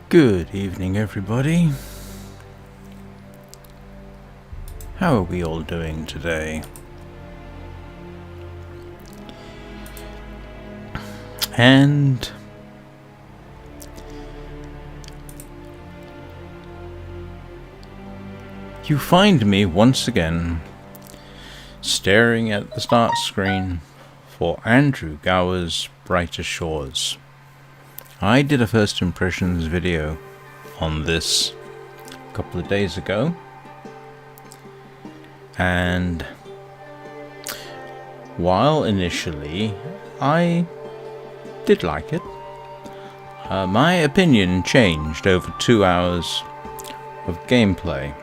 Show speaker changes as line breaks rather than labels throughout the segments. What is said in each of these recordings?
Good evening, everybody. How are we all doing today? And you find me once again staring at the start screen for Andrew Gower's Brighter Shores. I did a first impressions video on this a couple of days ago, and while initially I did like it, my opinion changed over 2 hours of gameplay.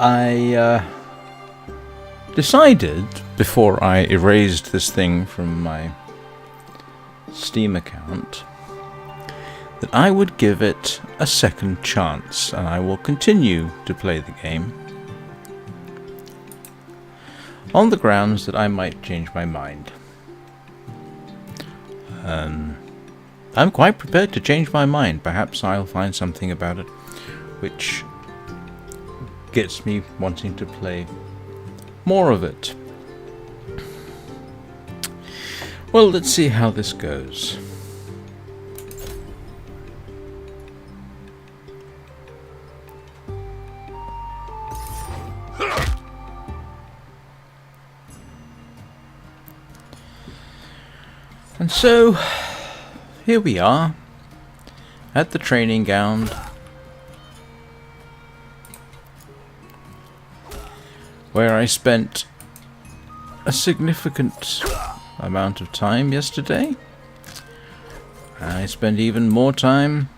I decided, before I erased this thing from my Steam account, that I would give it a second chance, and I will continue to play the game on the grounds that I might change my mind. I'm quite prepared to change my mind. Perhaps I'll find something about it which gets me wanting to play more of it. Well, let's see how this goes. And so, here we are, at the training ground, where I spent a significant amount of time yesterday. I spent even more time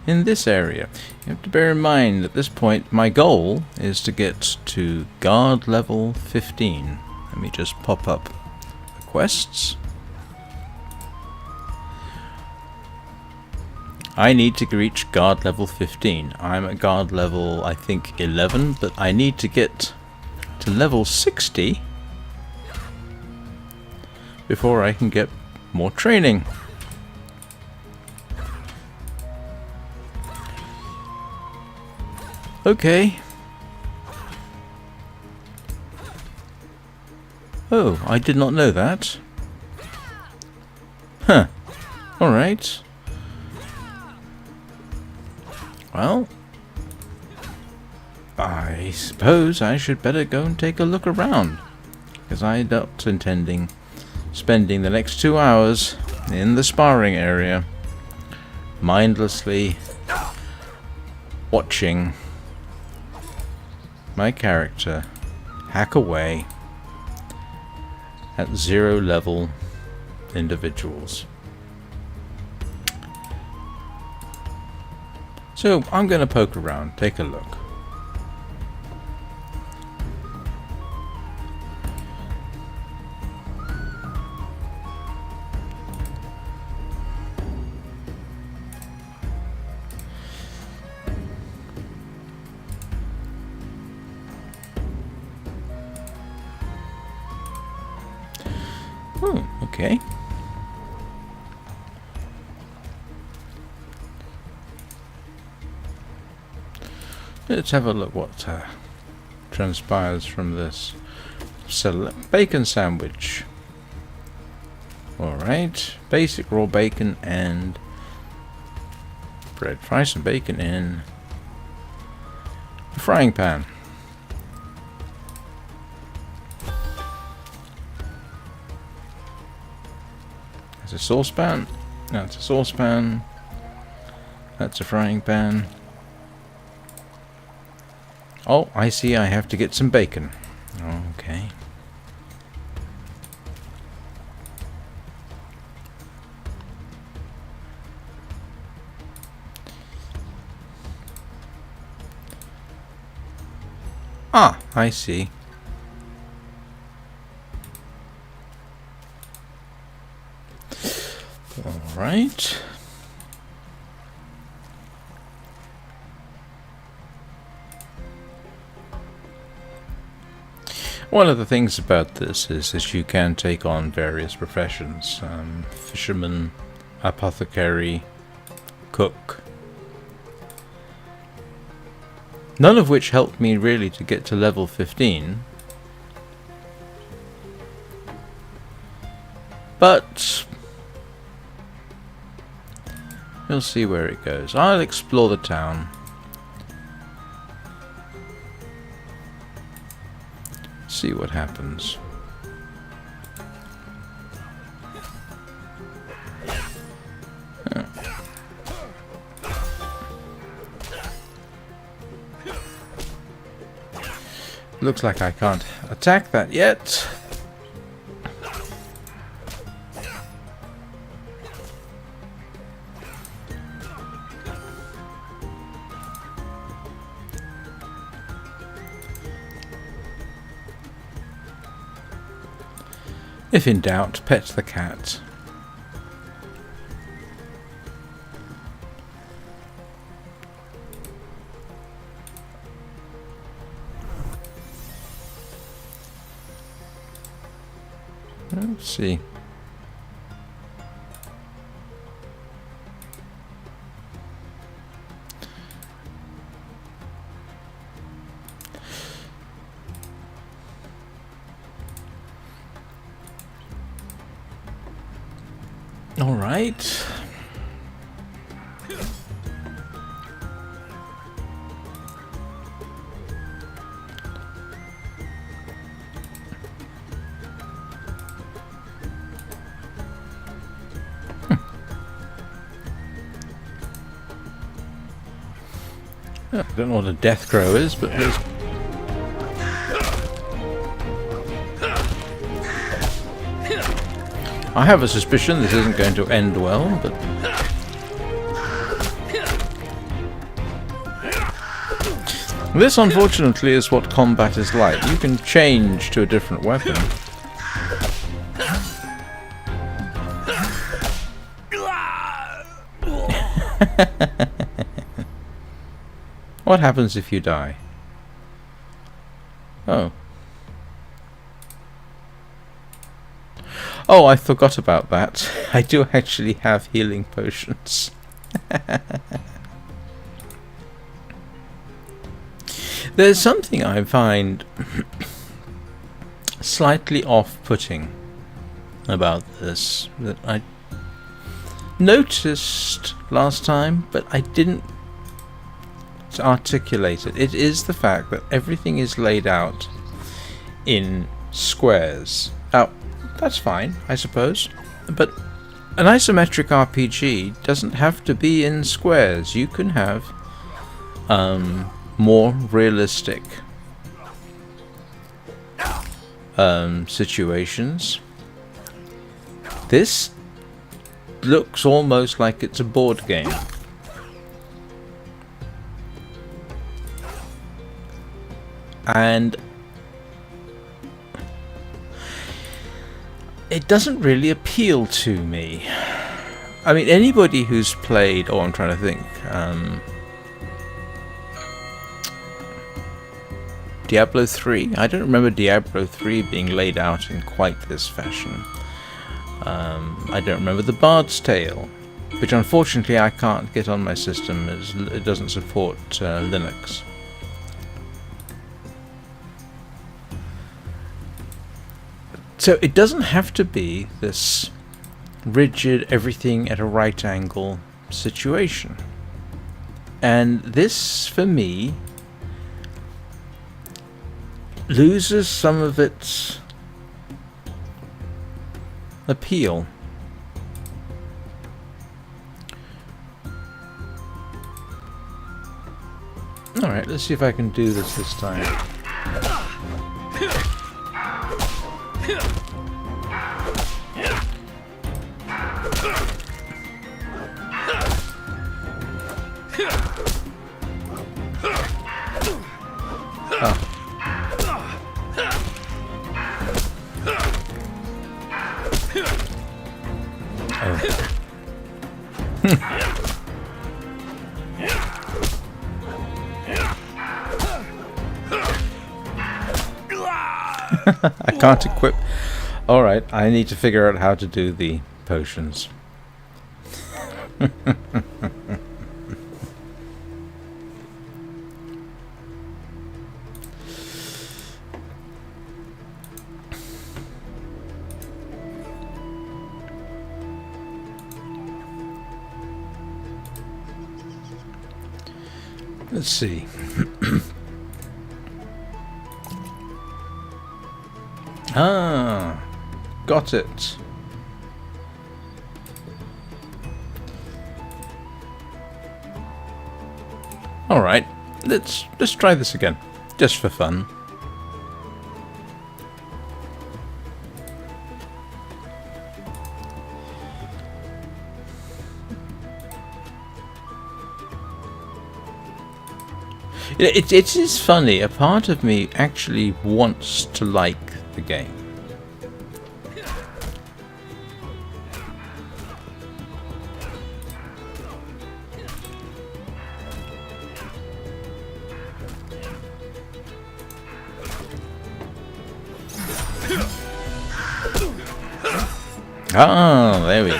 in this area. You have to bear in mind, at this point, my goal is to get to guard level 15. Let me just pop up the quests. I need to reach guard level 15. I'm at guard level, I think, 11, but I need to get to level 60 before I can get more training. Okay. Oh, I did not know that. Huh. Alright. Well, I suppose I should better go and take a look around, because I'm not intending spending the next 2 hours in the sparring area mindlessly watching my character hack away at 0 level individuals. So I'm going to poke around, take a look. Oh, okay. Let's have a look what transpires from this. Bacon sandwich. Alright. Basic raw bacon and bread. Fry some bacon in a frying pan. There's a saucepan. That's a saucepan. That's a frying pan. Oh, I see, I have to get some bacon. Okay. Ah, I see. All right. One of the things about this is that you can take on various professions. Fisherman, apothecary, cook. None of which helped me really to get to level 15. But we'll see where it goes. I'll explore the town. See what happens. Looks like I can't attack that yet. If in doubt, pet the cat. Let's see. All right. I don't know what a death crow is, but there's... I have a suspicion this isn't going to end well, but... This, unfortunately, is what combat is like. You can change to a different weapon. What happens if you die? Oh. Oh, I forgot about that. I do actually have healing potions. There's something I find slightly off-putting about this that I noticed last time, but I didn't articulate it. It is the fact that everything is laid out in squares. Now, that's fine, I suppose, but an isometric RPG doesn't have to be in squares. You can have more realistic situations. This looks almost like it's a board game. And it doesn't really appeal to me. I mean, anybody who's played... Oh, I'm trying to think. Diablo 3? I don't remember Diablo 3 being laid out in quite this fashion. I don't remember the Bard's Tale, which unfortunately I can't get on my system as it doesn't support Linux. So it doesn't have to be this rigid, everything at a right angle situation. And this, for me, loses some of its appeal. Alright, let's see if I can do this time. I can't equip... Alright, I need to figure out how to do the potions. Let's see. Ah, got it. All right, let's try this again, just for fun. It is funny. A part of me actually wants to like the game. Oh, there we go.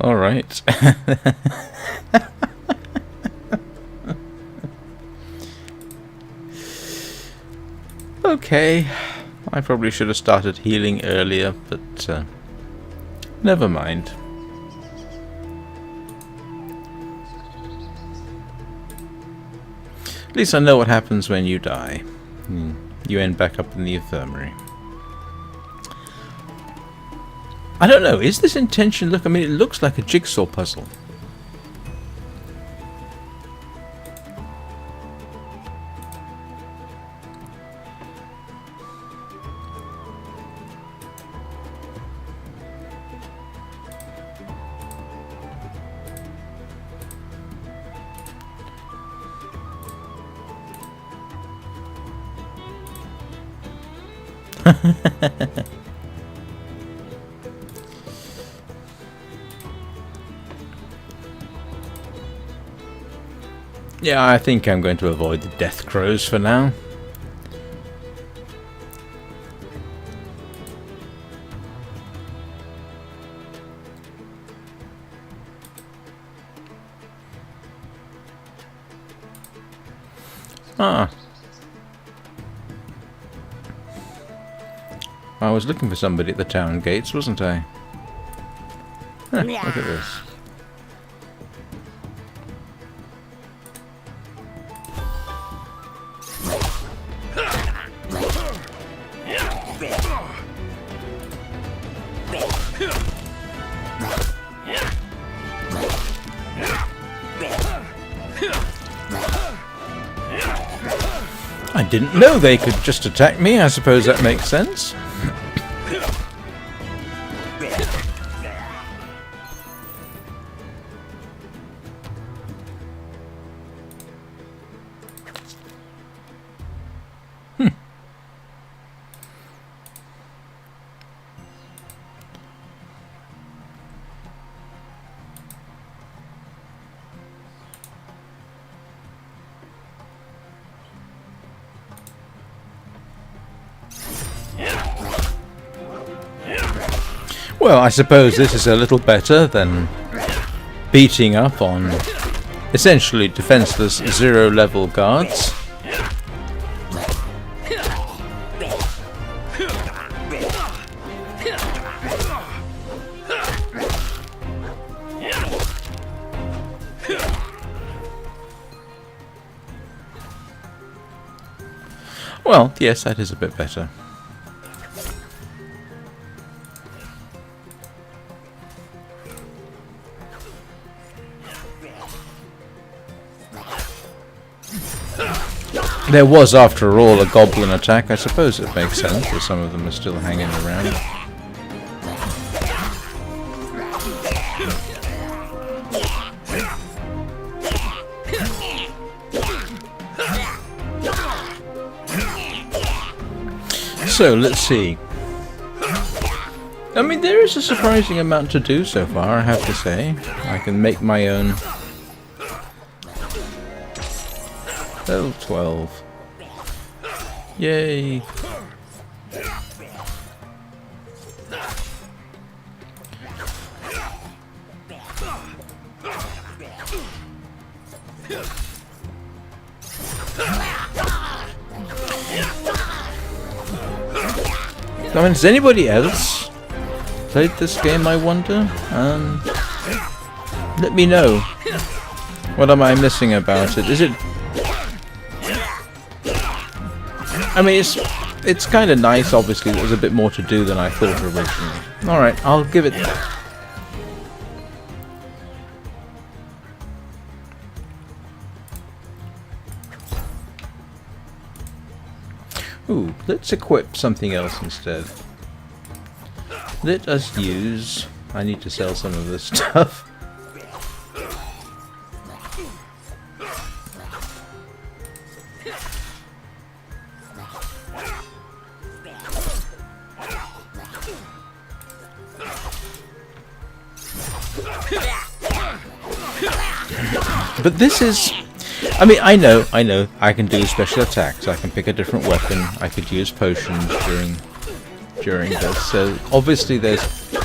All right. Okay, I probably should have started healing earlier, but never mind. At least I know what happens when you die. You end back up in the infirmary. I don't know, is this intention... Look, I mean, it looks like a jigsaw puzzle. Yeah, I think I'm going to avoid the death crows for now. Ah. I was looking for somebody at the town gates, wasn't I? Huh, look at this. I didn't know they could just attack me. I suppose that makes sense. Well, I suppose this is a little better than beating up on essentially defenseless zero-level guards. Well, yes, that is a bit better. There was, after all, a goblin attack. I suppose it makes sense that some of them are still hanging around. So, let's see. I mean, there is a surprising amount to do so far, I have to say. I can make my own... Level 12. Yay! I mean, has anybody else played this game, I wonder? Let me know. What am I missing about it? Is it... I mean, it's kind of nice, obviously. There's a bit more to do than I thought originally. Alright, I'll give it that. Ooh, let's equip something else instead. Let us use... I need to sell some of this stuff. But this is... I mean, I know, I can do special attacks, I can pick a different weapon, I could use potions during this, so obviously there's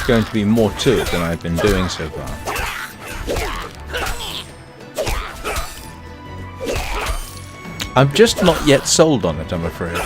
going to be more to it than I've been doing so far. I'm just not yet sold on it, I'm afraid.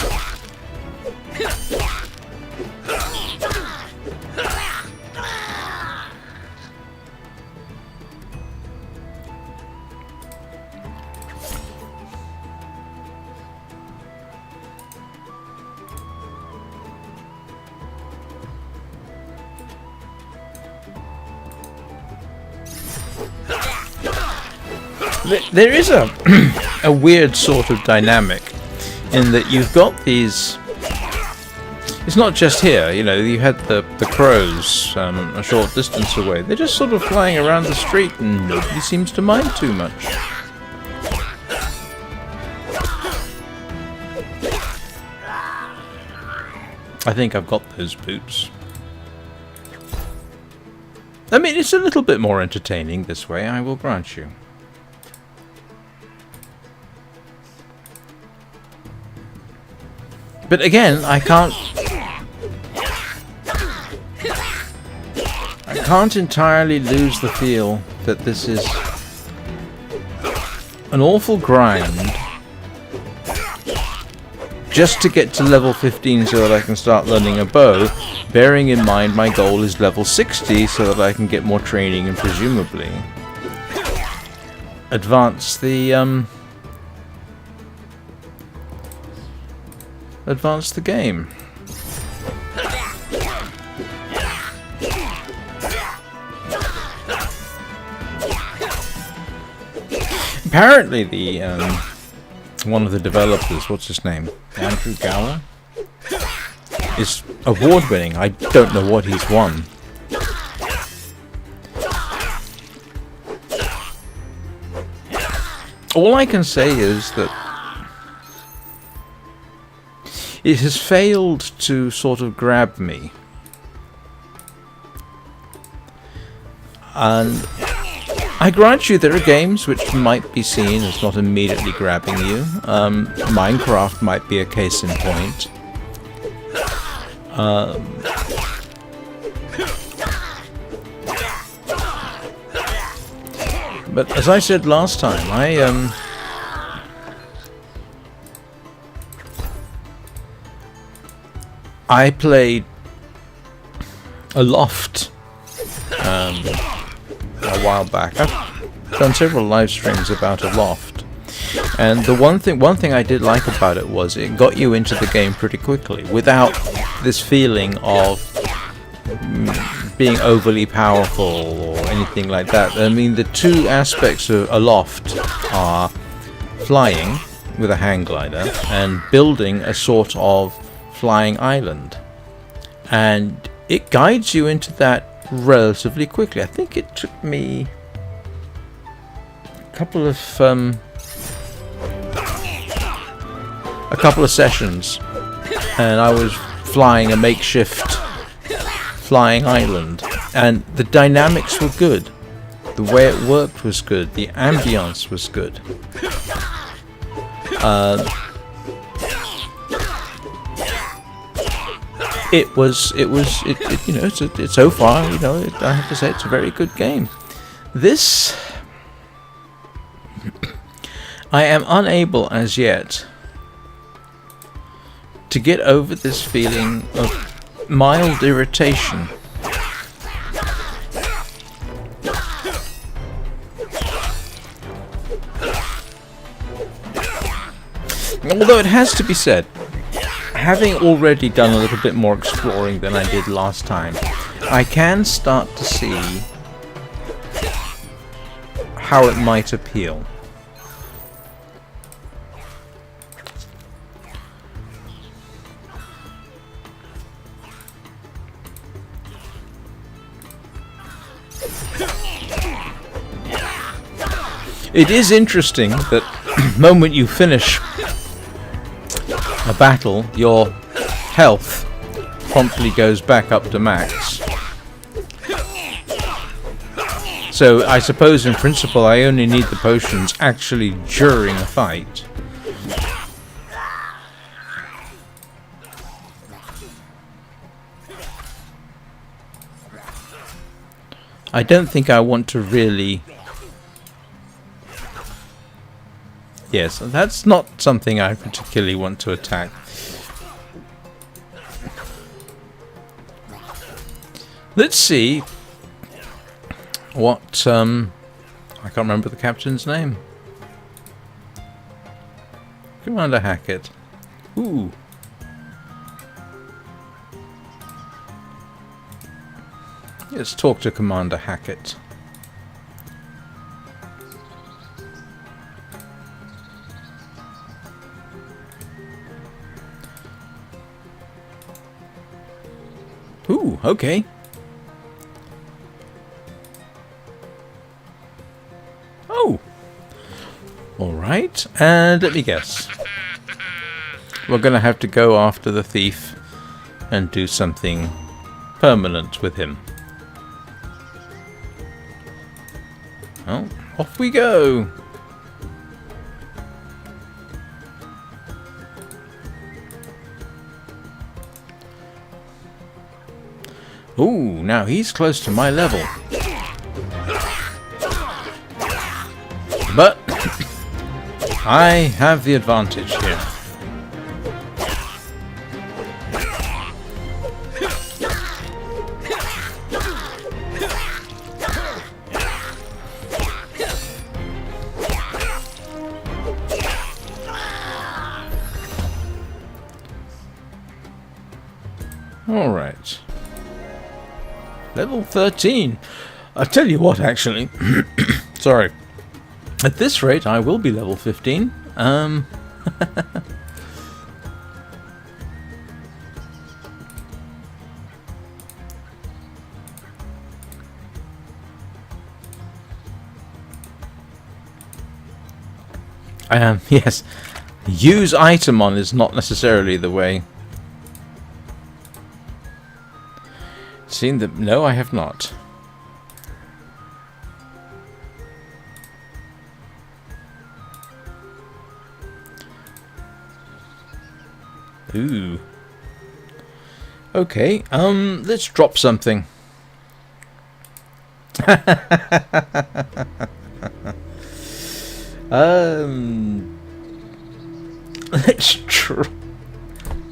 There is a a weird sort of dynamic in that you've got these... It's not just here, you know, you had the crows a short distance away. They're just sort of flying around the street and nobody seems to mind too much. I think I've got those boots. I mean, it's a little bit more entertaining this way, I will grant you. But again, I can't entirely lose the feel that this is an awful grind just to get to level 15 so that I can start learning a bow, bearing in mind my goal is level 60 so that I can get more training and presumably advance the game. Apparently the one of the developers, what's his name? Andrew Gower? Is award-winning. I don't know what he's won. All I can say is that it has failed to sort of grab me. And I grant you there are games which might be seen as not immediately grabbing you. Minecraft might be a case in point. But as I said last time, I played Aloft a while back. I've done several live streams about Aloft, and the one thing I did like about it was it got you into the game pretty quickly without this feeling of being overly powerful or anything like that. I mean, the two aspects of Aloft are flying, with a hang glider and building a sort of flying island. And it guides you into that relatively quickly. I think it took me a couple of sessions, and I was flying a makeshift flying island, and the dynamics were good. The way it worked was good. The ambience was good. It's so far, I have to say it's a very good game. This, I am unable as yet to get over this feeling of mild irritation. Although it has to be said, having already done a little bit more exploring than I did last time, I can start to see how it might appeal. It is interesting that the moment you finish a battle, your health promptly goes back up to max. So I suppose in principle I only need the potions actually during a fight. I don't think I want to really... Yes, that's not something I particularly want to attack. Let's see what, I can't remember the captain's name. Commander Hackett. Ooh. Let's talk to Commander Hackett. Ooh, okay. Oh. Alright, and let me guess. We're going to have to go after the thief and do something permanent with him. Well, off we go. Ooh, now he's close to my level. But I have the advantage here. All right. Level 13. I'll tell you what, actually. Sorry. At this rate, I will be level 15. Yes. Use item on is not necessarily the way. Seen the... No, I have not. Ooh. Okay, let's drop something.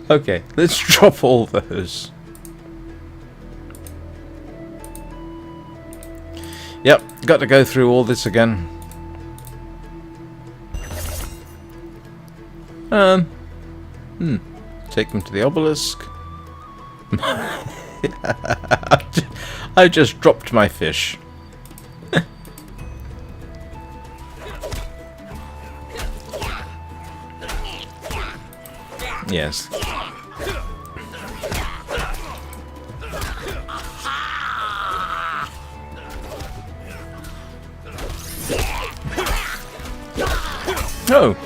Okay, let's drop all those. Yep, got to go through all this again. Take them to the obelisk. I just dropped my fish. Yes. Oh!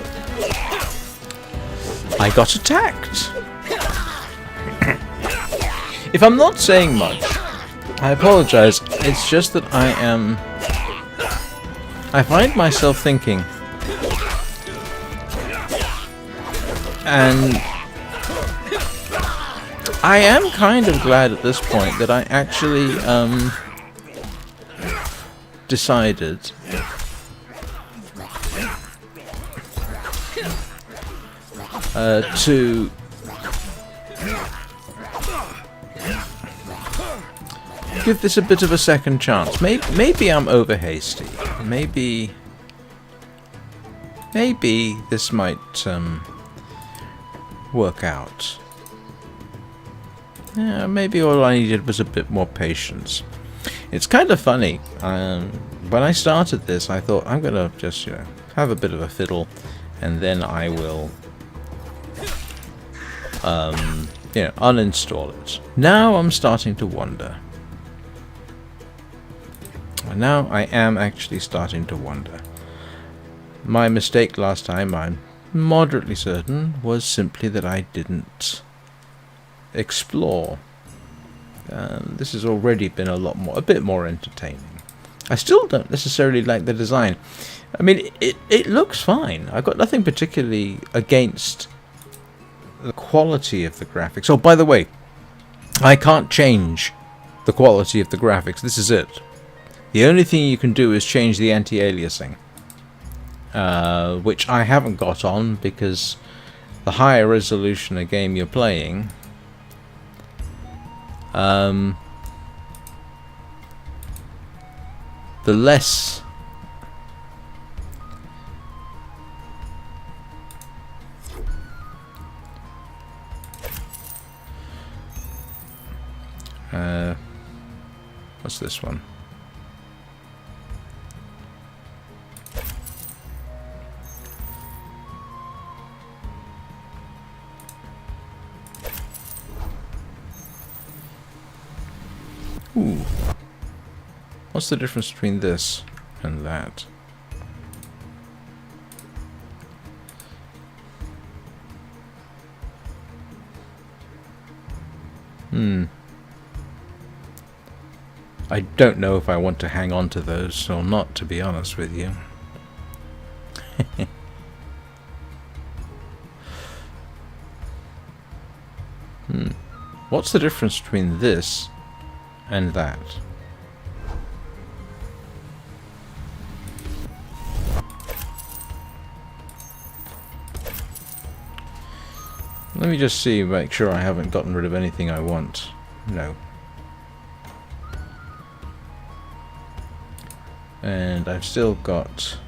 I got attacked! If I'm not saying much, I apologize. It's just that I find myself thinking, and I am kind of glad at this point that I actually decided to give this a bit of a second chance. Maybe I'm over hasty. Maybe this might work out. Yeah, maybe all I needed was a bit more patience. It's kind of funny. When I started this, I thought I'm gonna just have a bit of a fiddle, and then I will uninstall it. Now I'm starting to wonder. Now I am actually starting to wonder. My mistake last time, I'm moderately certain, was simply that I didn't explore. This has already been a bit more entertaining. I still don't necessarily like the design. I mean, it looks fine. I've got nothing particularly against the quality of the graphics. Oh, by the way, I can't change the quality of the graphics. This is it. The only thing you can do is change the anti-aliasing, which I haven't got on because the higher resolution a game you're playing, the less what's this one? Ooh. What's the difference between this and that? I don't know if I want to hang on to those or not, to be honest with you. What's the difference between this and that? Let me just see, make sure I haven't gotten rid of anything I want. No. And I've still got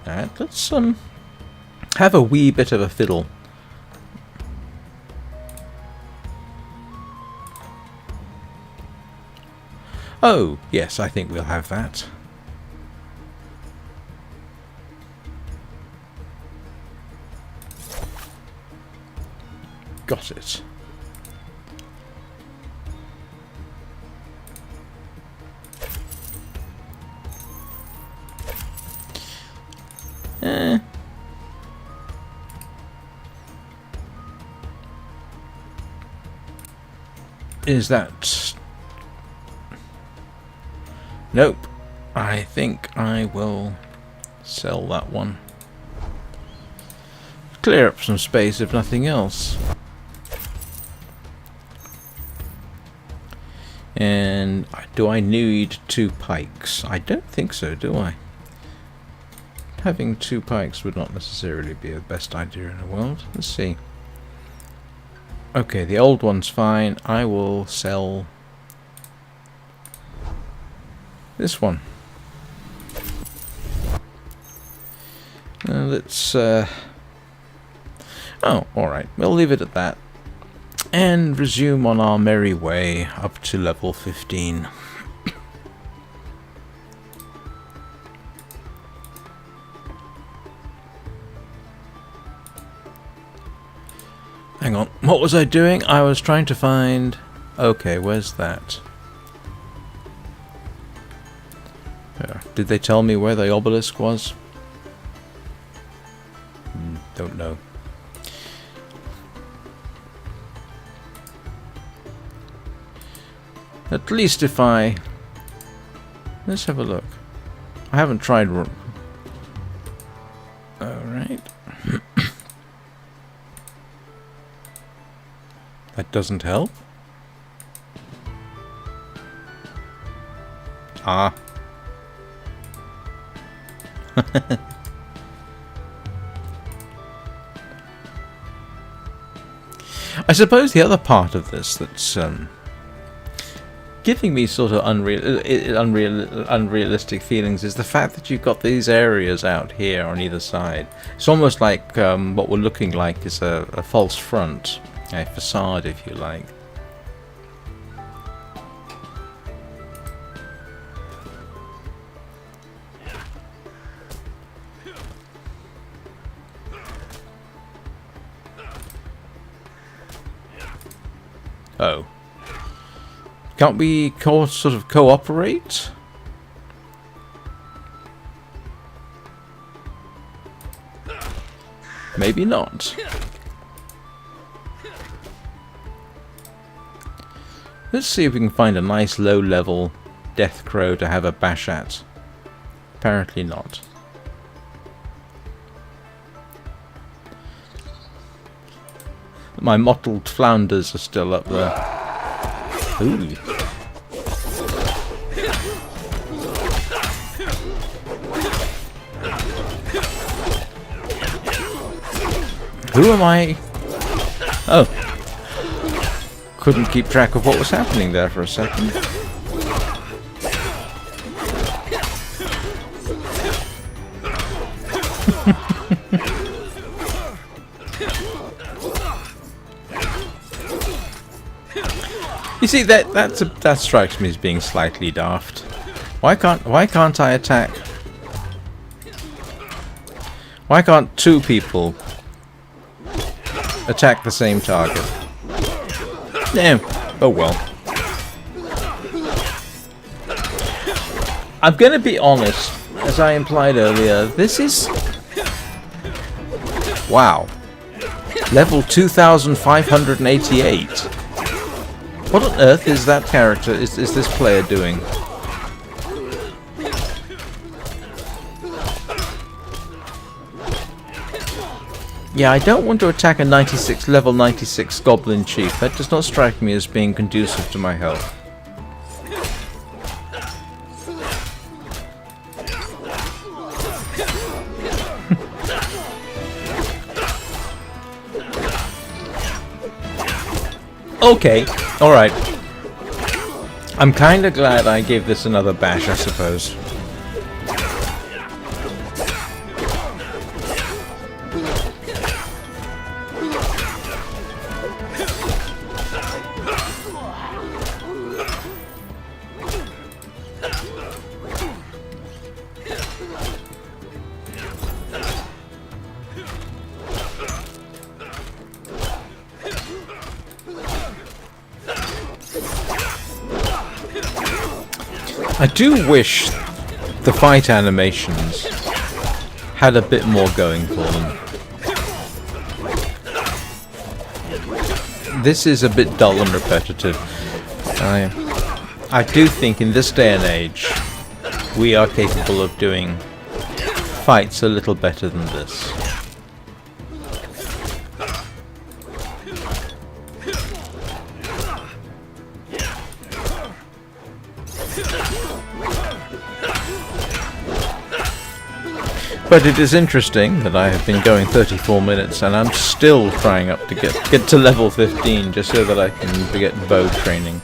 that. Let's have a wee bit of a fiddle. Oh, yes, I think we'll have that. Got it. Is that... Nope. I think I will sell that one. Clear up some space if nothing else. And do I need 2 pikes? I don't think so, do I? Having 2 pikes would not necessarily be the best idea in the world. Let's see. Okay, the old one's fine. I will sell this one. Let's oh, alright. We'll leave it at that. And resume on our merry way up to level 15. Hang on, what was I doing? I was trying to find... Okay, where's that? Did they tell me where the obelisk was? Don't know. At least if I... Let's have a look. I haven't tried... Alright. That doesn't help? Ah. I suppose the other part of this that's giving me sort of unrealistic feelings is the fact that you've got these areas out here on either side. It's almost like what we're looking like is a false front, a facade, if you like. Oh. Can't we sort of cooperate? Maybe not. Let's see if we can find a nice low-level death crow to have a bash at. Apparently not. My mottled flounders are still up there. Ooh. Who am I? Oh. Couldn't keep track of what was happening there for a second. You see, that strikes me as being slightly daft. Why can't I attack? Why can't two people attack the same target? Yeah. Oh well. I'm gonna be honest, as I implied earlier, this is... Wow. Level 2588. What on earth is that character, is this player doing? Yeah, I don't want to attack a level 96 Goblin Chief. That does not strike me as being conducive to my health. Okay, alright. I'm kinda glad I gave this another bash, I suppose. I do wish the fight animations had a bit more going for them. This is a bit dull and repetitive. I do think in this day and age we are capable of doing fights a little better than this. But it is interesting that I have been going 34 minutes and I'm still trying up to get to level 15 just so that I can get bow training.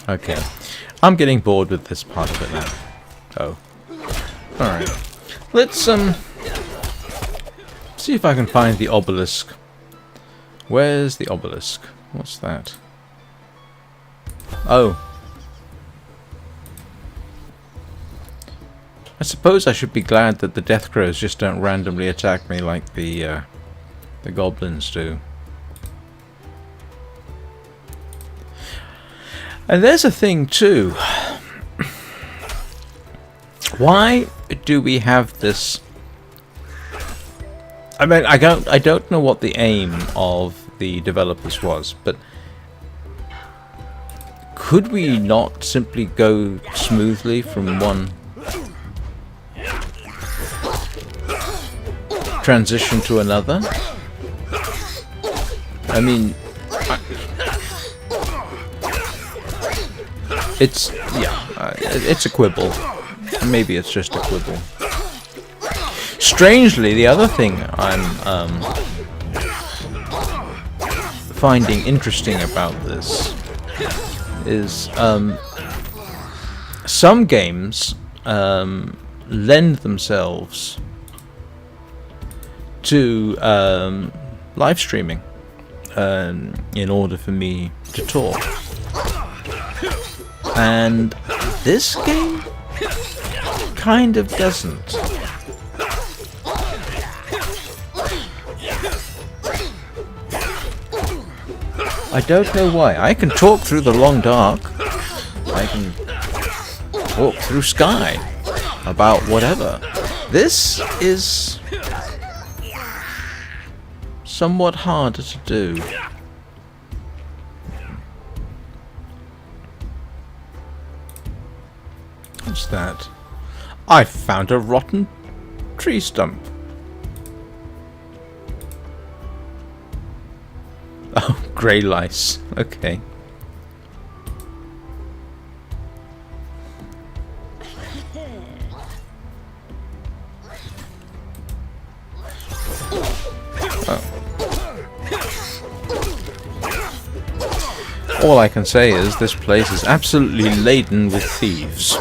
Okay. I'm getting bored with this part of it now. Oh. Alright. Let's see if I can find the obelisk Where's the obelisk? What's that? Oh. I suppose I should be glad that the death crows just don't randomly attack me like the goblins do. And there's a thing too. Why do we have this? I mean, I don't know what the aim of the developers was, but could we not simply go smoothly from one transition to another? I mean, it's a quibble. Maybe it's just a quibble. Strangely, the other thing I'm finding interesting about this is some games lend themselves to live streaming in order for me to talk. And this game kind of doesn't. I don't know why. I can talk through the long dark. I can talk through Sky about whatever. This is somewhat harder to do. What's that? I found a rotten tree stump. Oh, grey lice. Okay. All I can say is this place is absolutely laden with thieves.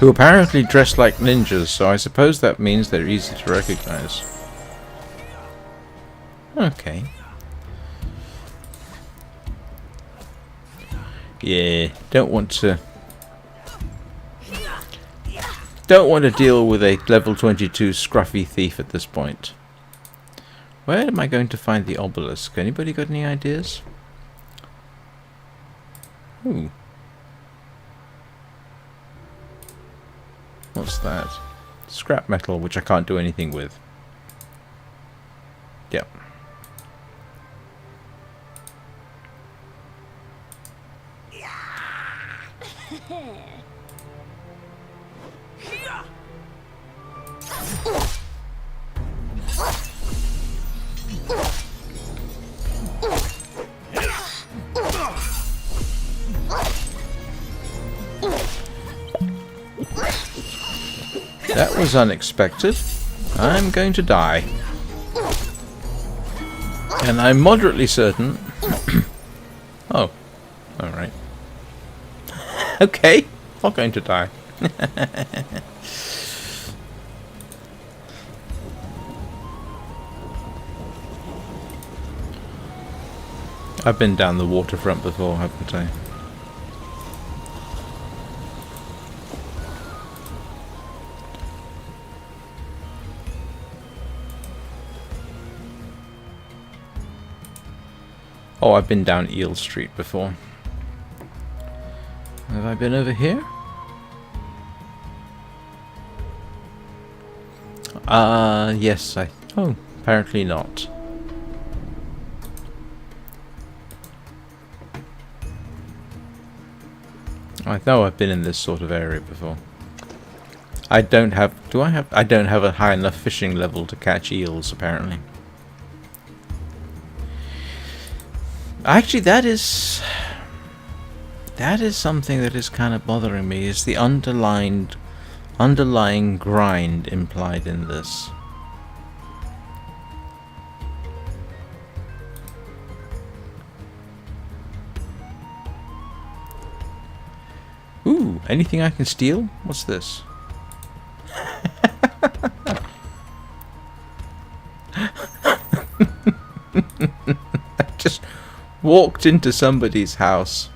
Who apparently dress like ninjas, so I suppose that means they're easy to recognize. Okay. Yeah, don't want to deal with a level 22 scruffy thief at this point. Where am I going to find the obelisk? Anybody got any ideas? Ooh. What's that? Scrap metal, which I can't do anything with. Yep. That was unexpected. I'm going to die. And I'm moderately certain... Oh. Alright. Okay. I'm going to die. I've been down the waterfront before, haven't I? Oh, I've been down Eel Street before. Have I been over here? Yes, oh, apparently not. I know I've been in this sort of area before. I don't have a high enough fishing level to catch eels, apparently. Actually, that is something that is kind of bothering me, is the underlying grind implied in this. Ooh, Anything I can steal? What's this? I just walked into somebody's house.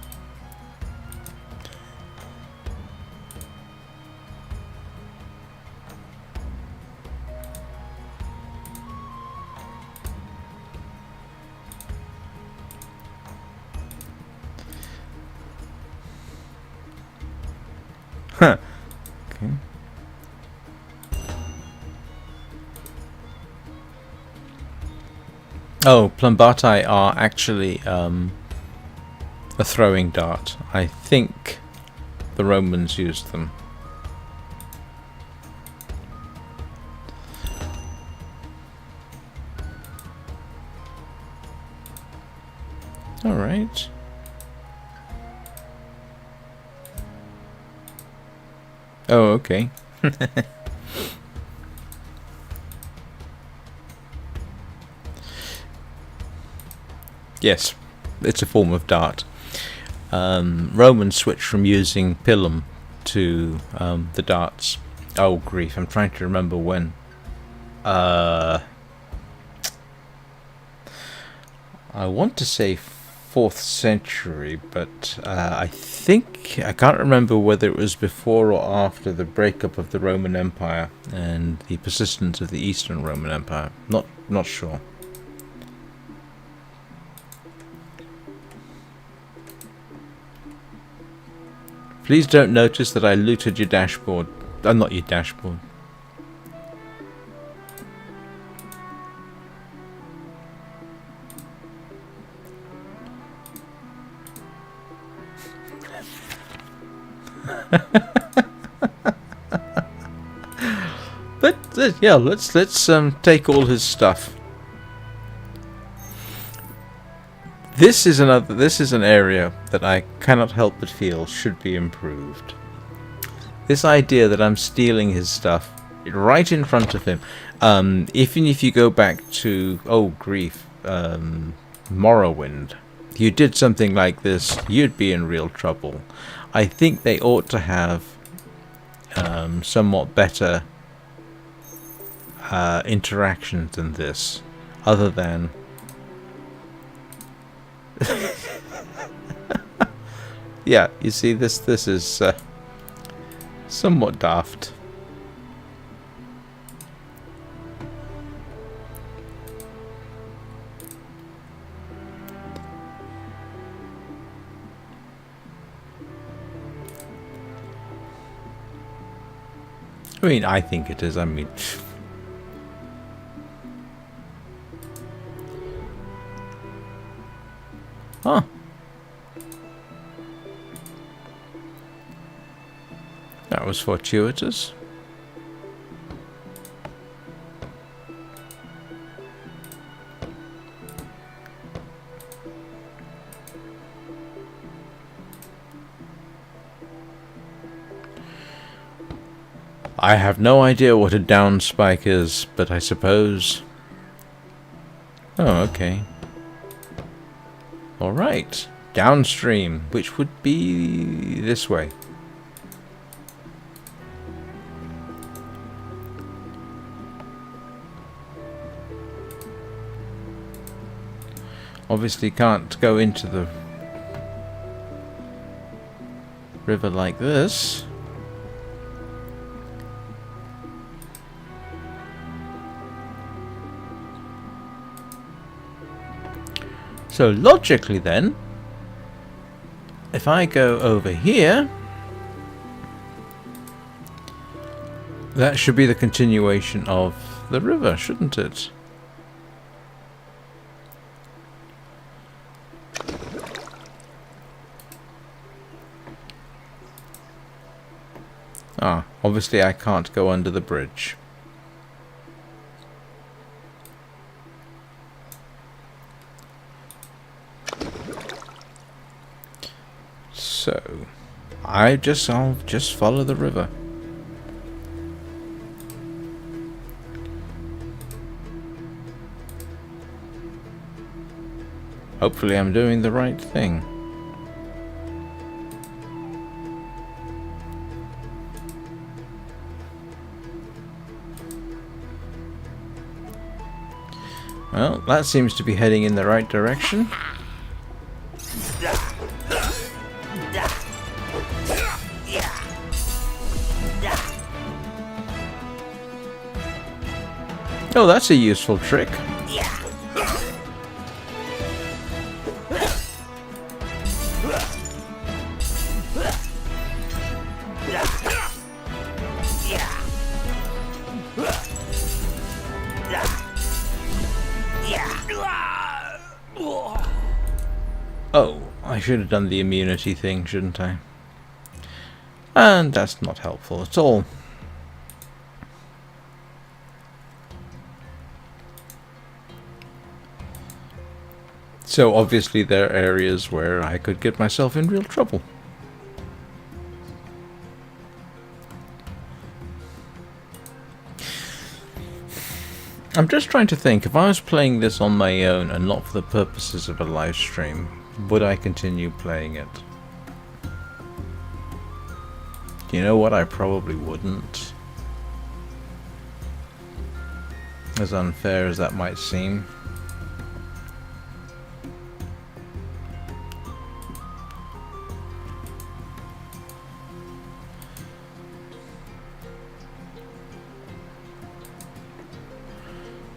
Huh. Okay. Oh, plumbati are actually a throwing dart. I think the Romans used them. All right. Oh, okay. Yes, it's a form of dart. Romans switched from using pilum to the darts. Oh, grief, I'm trying to remember when. I want to say 4th century, but I can't remember whether it was before or after the breakup of the Roman Empire and the persistence of the Eastern Roman Empire. Not sure. Please don't notice that I looted your dashboard. Not your dashboard. But yeah, let's take all his stuff. This is an area that I cannot help but feel should be improved. This idea that I'm stealing his stuff right in front of him. Even if you go back to Morrowind, you did something like this, you'd be in real trouble. I think they ought to have somewhat better interactions than this, other than yeah, you see, this is somewhat daft. I mean, I think it is. I mean, huh. That was fortuitous. I have no idea what a down spike is, but I suppose... Oh, okay. Alright. Downstream, which would be this way. Obviously can't go into the river like this. So logically then, if I go over here, that should be the continuation of the river, shouldn't it? Ah, obviously I can't go under the bridge. So, I'll just follow the river. Hopefully I'm doing the right thing. Well, that seems to be heading in the right direction. Oh, that's a useful trick. Oh, I should have done the immunity thing, shouldn't I? And that's not helpful at all. So obviously there are areas where I could get myself in real trouble. I'm just trying to think, if I was playing this on my own and not for the purposes of a live stream, would I continue playing it? You know what? I probably wouldn't. As unfair as that might seem.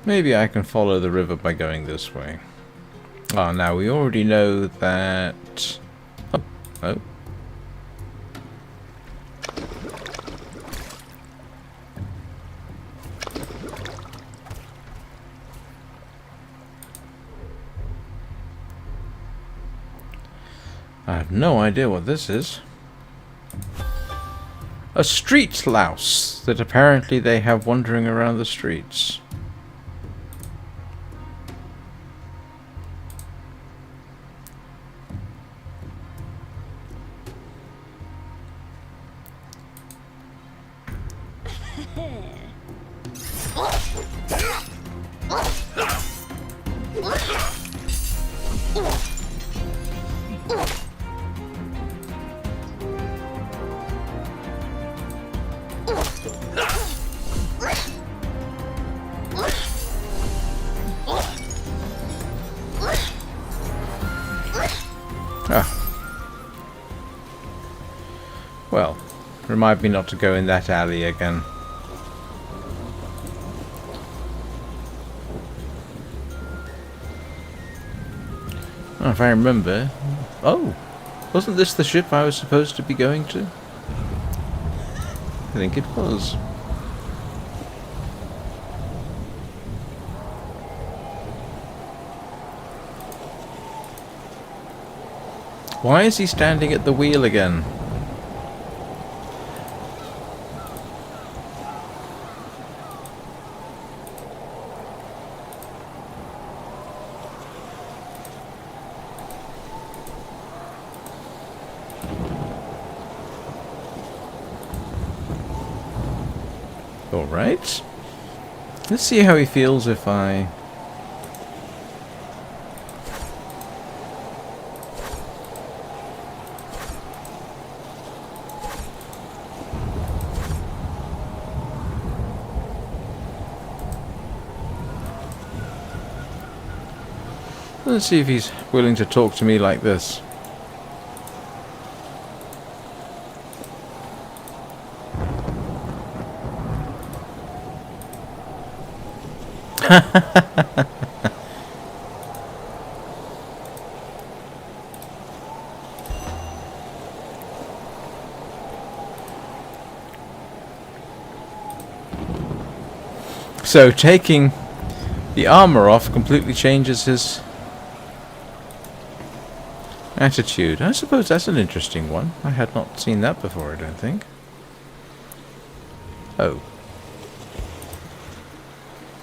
Maybe I can follow the river by going this way. Ah, now we already know that... Oh. Oh. I have no idea what this is. A street louse that apparently they have wandering around the streets. Well, remind me not to go in that alley again. Oh, if I remember... Oh! Wasn't this the ship I was supposed to be going to? I think it was. Why is he standing at the wheel again? Alright. Let's see how he feels if I... Let's see if he's willing to talk to me like this. So taking the armor off completely changes his attitude. I suppose that's an interesting one. I had not seen that before, I don't think. Oh.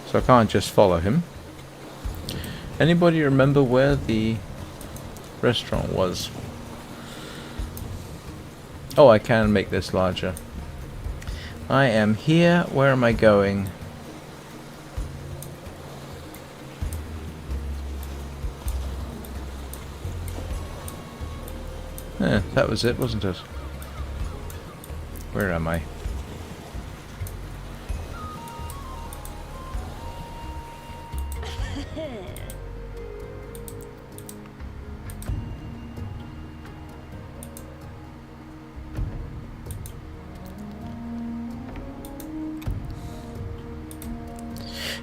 So I can't just follow him. Anybody remember where the restaurant was? Oh, I can make this larger. I am here. Where am I going? Yeah, that was it, wasn't it? Where am I?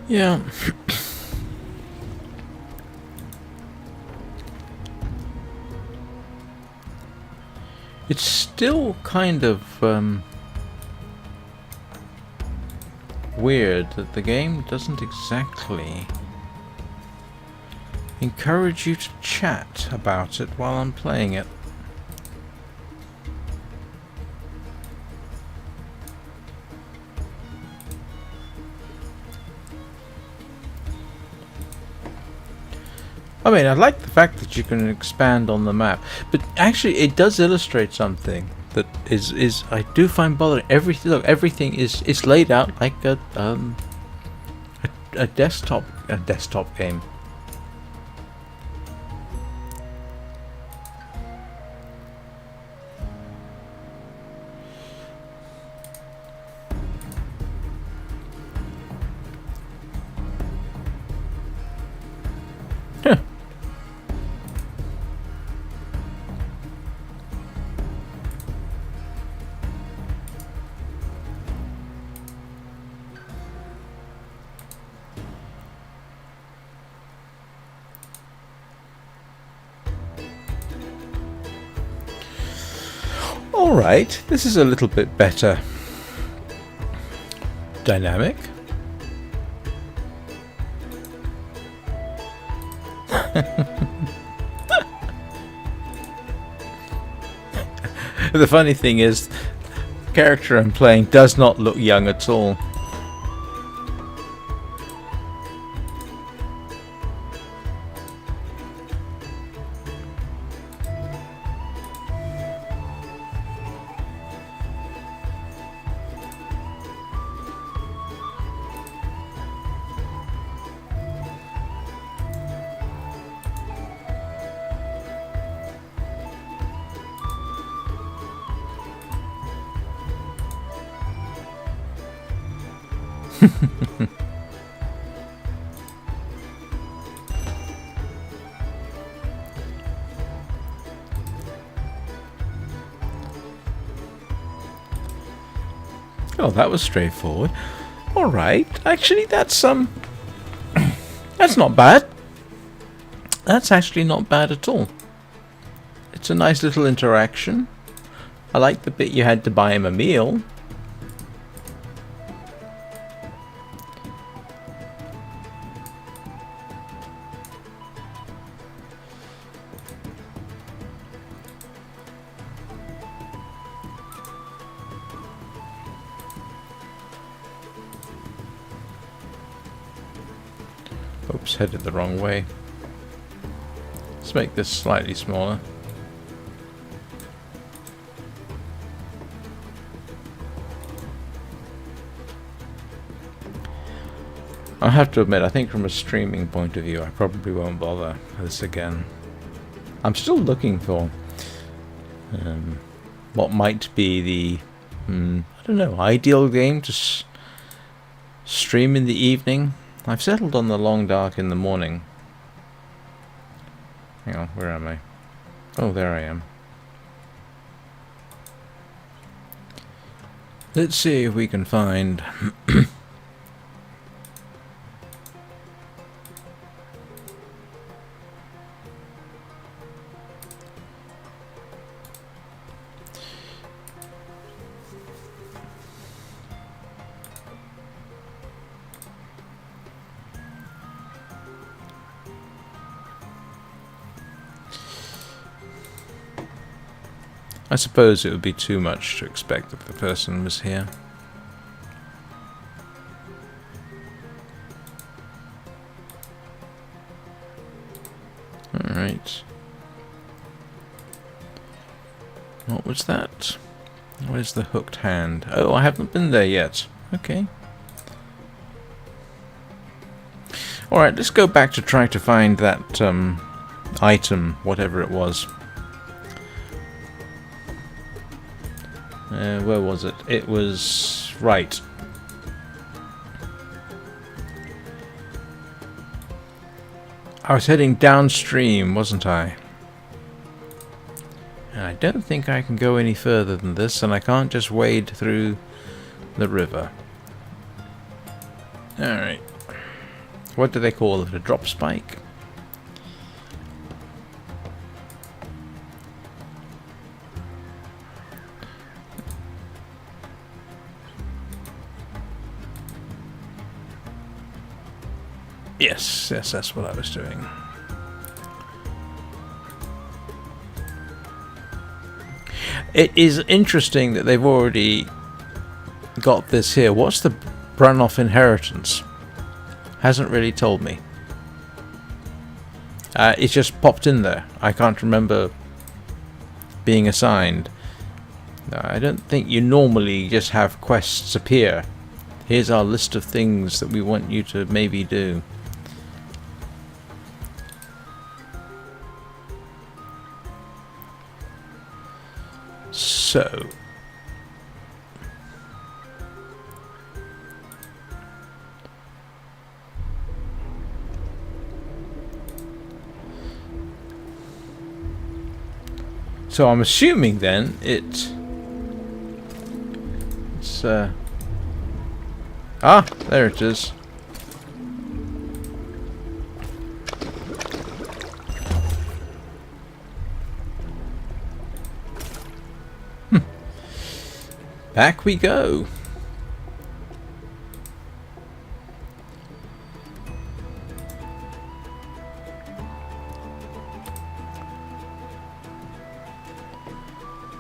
Yeah. It's still kind of weird that the game doesn't exactly encourage you to chat about it while I'm playing it. I mean, I like the fact that you can expand on the map, but actually it does illustrate something that is I do find bothering. Everything is laid out like a desktop game. Huh. Alright, this is a little bit better dynamic. The funny thing is, the character I'm playing does not look young at all. Oh, that was straightforward. Alright, actually that's that's not bad. That's actually not bad at all. It's a nice little interaction. I like the bit you had to buy him a meal. Oops, headed the wrong way. Let's make this slightly smaller. I have to admit, I think from a streaming point of view, I probably won't bother this again. I'm still looking for what might be the, I don't know, ideal game to stream in the evening. I've settled on the long dark in the morning. Hang on, where am I? Oh, there I am. Let's see if we can find... I suppose it would be too much to expect if the person was here. Alright. What was that? Where's the hooked hand? Oh, I haven't been there yet. Okay. Alright, let's go back to try to find that item, whatever it was. Where was it? It was... right. I was heading downstream, wasn't I? And I don't think I can go any further than this, and I can't just wade through the river. Alright. What do they call it? A drop spike? Yes, that's what I was doing. It is interesting that they've already got this here. What's the Brannoff inheritance? Hasn't really told me. It's just popped in there. I can't remember being assigned. I don't think you normally just have quests appear. Here's our list of things that we want you to maybe do. So, I'm assuming then it's there it is. Back we go.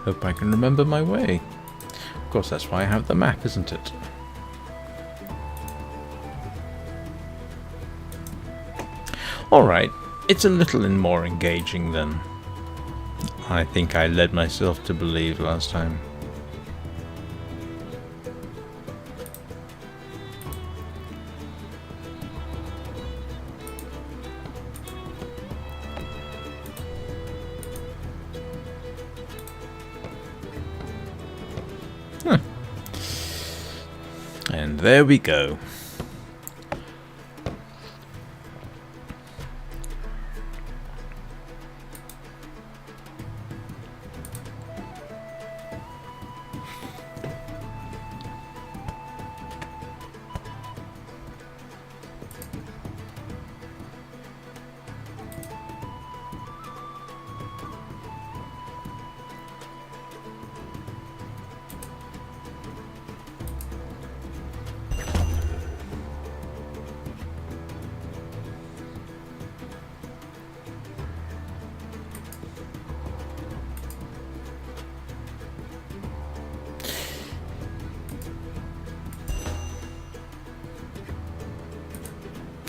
Hope I can remember my way. Of course, that's why I have the map, isn't it? Alright, it's a little more engaging than I think I led myself to believe last time. And there we go.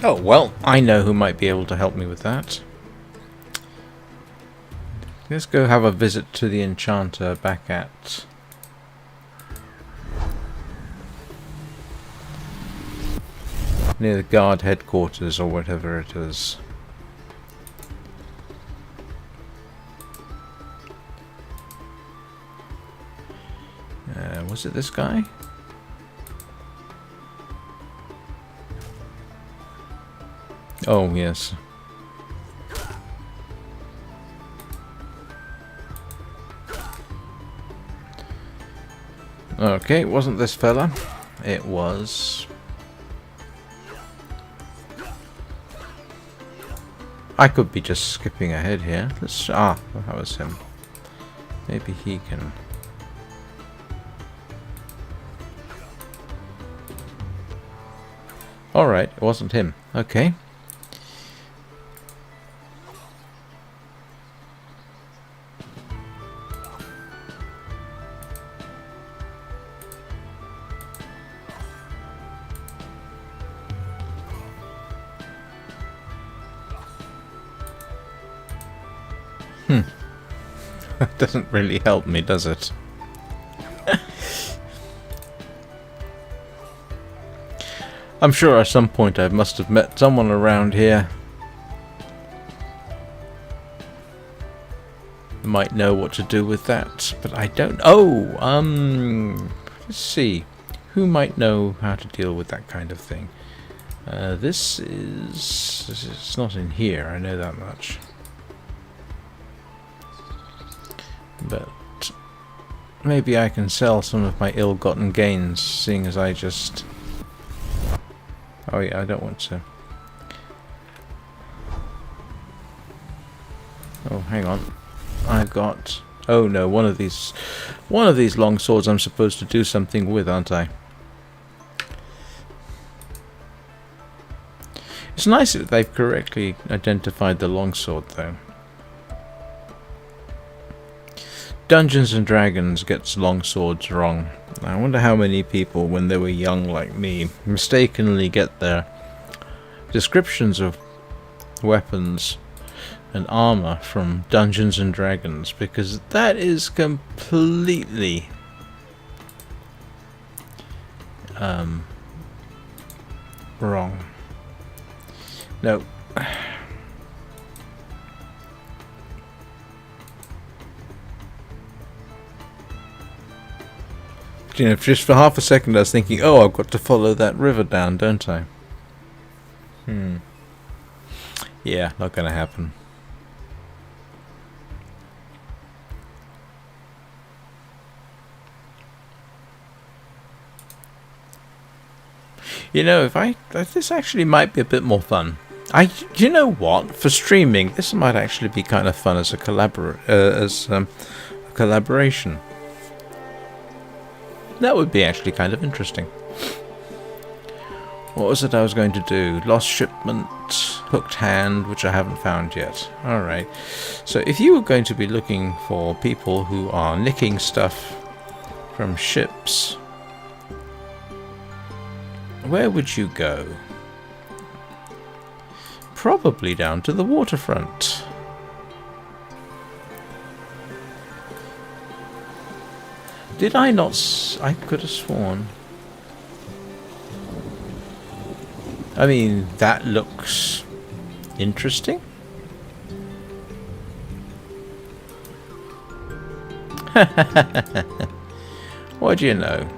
Oh, well, I know who might be able to help me with that. Let's go have a visit to the Enchanter back at... near the guard headquarters or whatever it is. Was it this guy? Oh, yes. Okay, it wasn't this fella. It was... I could be just skipping ahead here. Let's... that was him. Maybe he can... Alright, it wasn't him. Okay. That doesn't really help me, does it? I'm sure at some point I must have met someone around here who might know what to do with that, but I don't. Oh, let's see. Who might know how to deal with that kind of thing? This is... It's not in here, I know that much. But maybe I can sell some of my ill-gotten gains, seeing as I just... Oh yeah, I don't want to. Oh, hang on. I've got... Oh no, one of these long swords I'm supposed to do something with, aren't I? It's nice that they've correctly identified the longsword, though. Dungeons and Dragons gets longswords wrong. I wonder how many people, when they were young like me, mistakenly get their descriptions of weapons and armor from Dungeons and Dragons, because that is completely wrong. No. You know, just for half a second I was thinking, oh, I've got to follow that river down, don't I? Yeah, not gonna happen. You know, this actually might be a bit more fun. You know what? For streaming, this might actually be kind of fun as a collaboration. That would be actually kind of interesting. What was it I was going to do? Lost Shipment, Hooked Hand, which I haven't found yet. Alright. So if you were going to be looking for people who are nicking stuff from ships, where would you go? Probably down to the waterfront. Did I not... I could have sworn. I mean, that looks interesting. What do you know?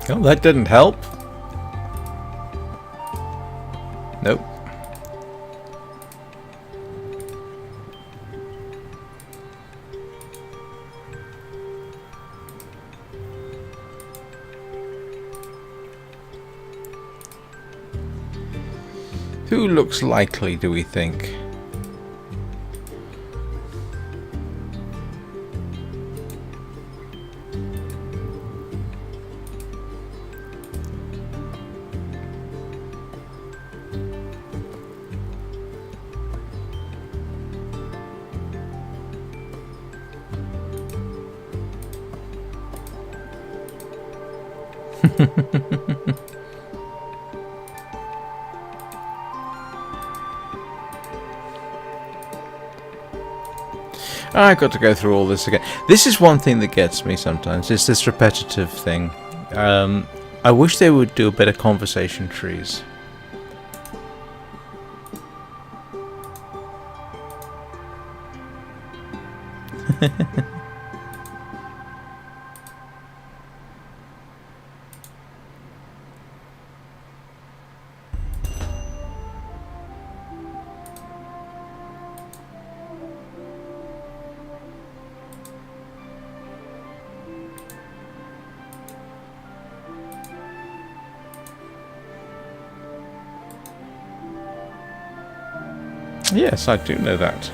Oh, that didn't help. Nope. Who looks likely, do we think? I got to go through all this again. This is one thing that gets me sometimes. It's this repetitive thing. I wish they would do a better conversation trees. Yes, I do know that.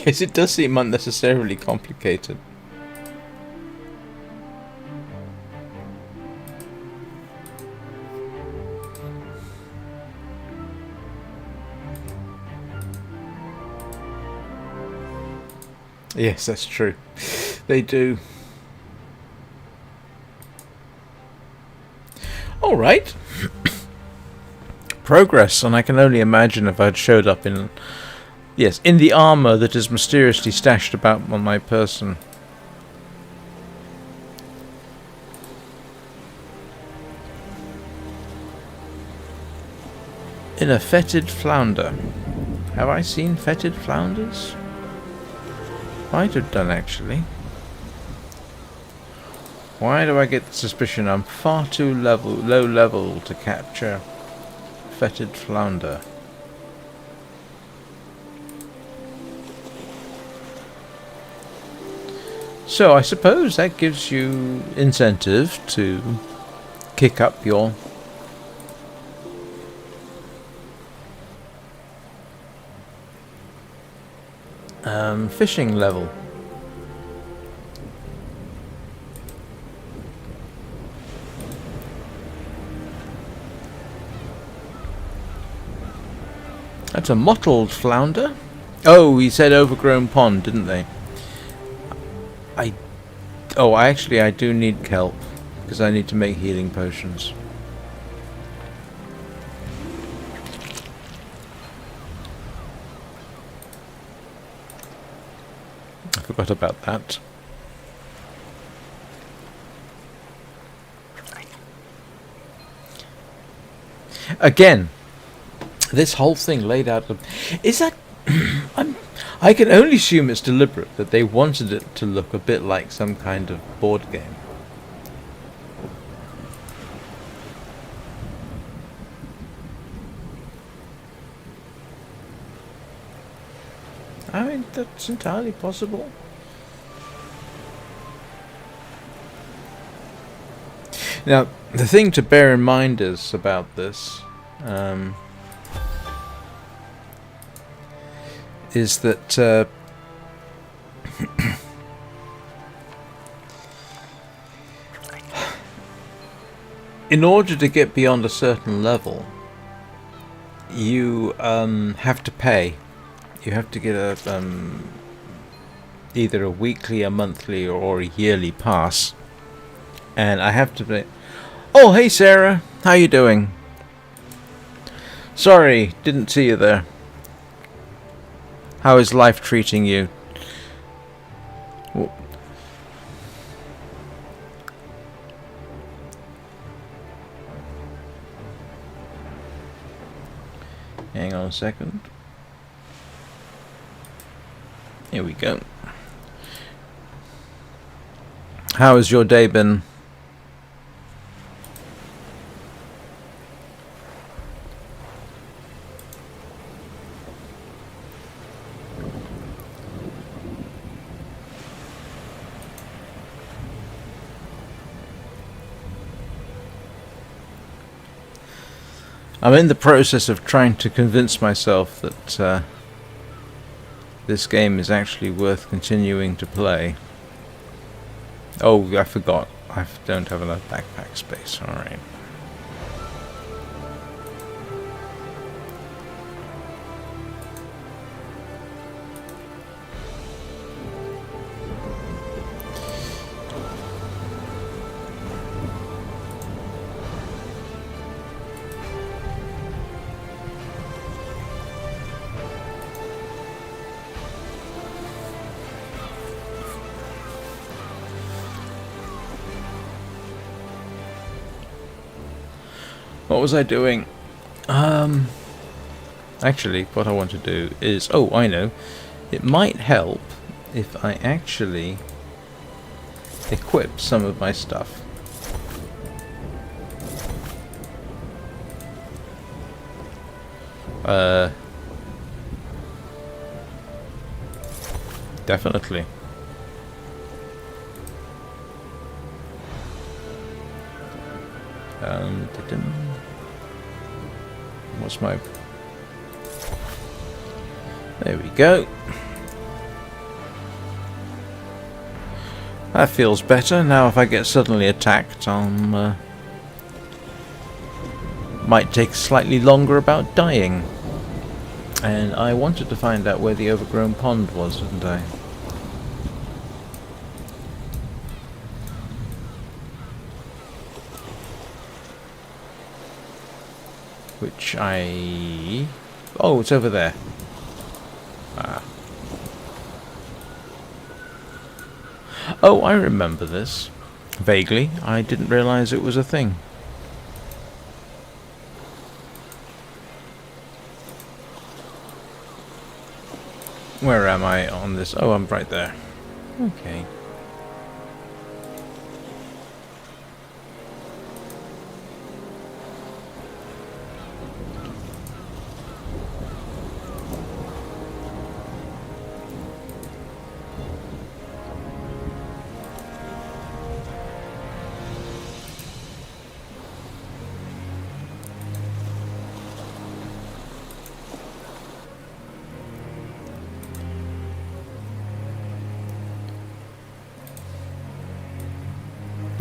Yes, it does seem unnecessarily complicated. Yes, that's true. They do. All right. Progress, and I can only imagine if I'd showed up in... Yes, in the armour that is mysteriously stashed about on my person. In a fetid flounder. Have I seen fetid flounders? Might have done, actually. Why do I get the suspicion I'm far too low level to capture fetid flounder? So I suppose that gives you incentive to kick up your fishing level. That's a mottled flounder. Oh, he said overgrown pond, didn't they? I do need kelp because I need to make healing potions. I forgot about that. Again, this whole thing laid out. Is that? I can only assume it's deliberate, that they wanted it to look a bit like some kind of board game. I mean, that's entirely possible. Now, the thing to bear in mind is about this is that in order to get beyond a certain level, you have to pay. You have to get a either a weekly, a monthly, or a yearly pass. And I have to pay. Oh, hey Sarah, how you doing? Sorry, didn't see you there. How is life treating you? Hang on a second. Here we go. How has your day been? I'm in the process of trying to convince myself that this game is actually worth continuing to play. Oh, I forgot. I don't have enough backpack space. Alright. What was I doing? Actually, what I want to do is... Oh, I know. It might help if I actually equip some of my stuff. Definitely. What's my... There we go. That feels better. Now if I get suddenly attacked, I'll... might take slightly longer about dying. And I wanted to find out where the overgrown pond was, didn't I? which I... Oh, it's over there. Ah. Oh, I remember this. Vaguely. I didn't realise it was a thing. Where am I on this? Oh, I'm right there. Okay.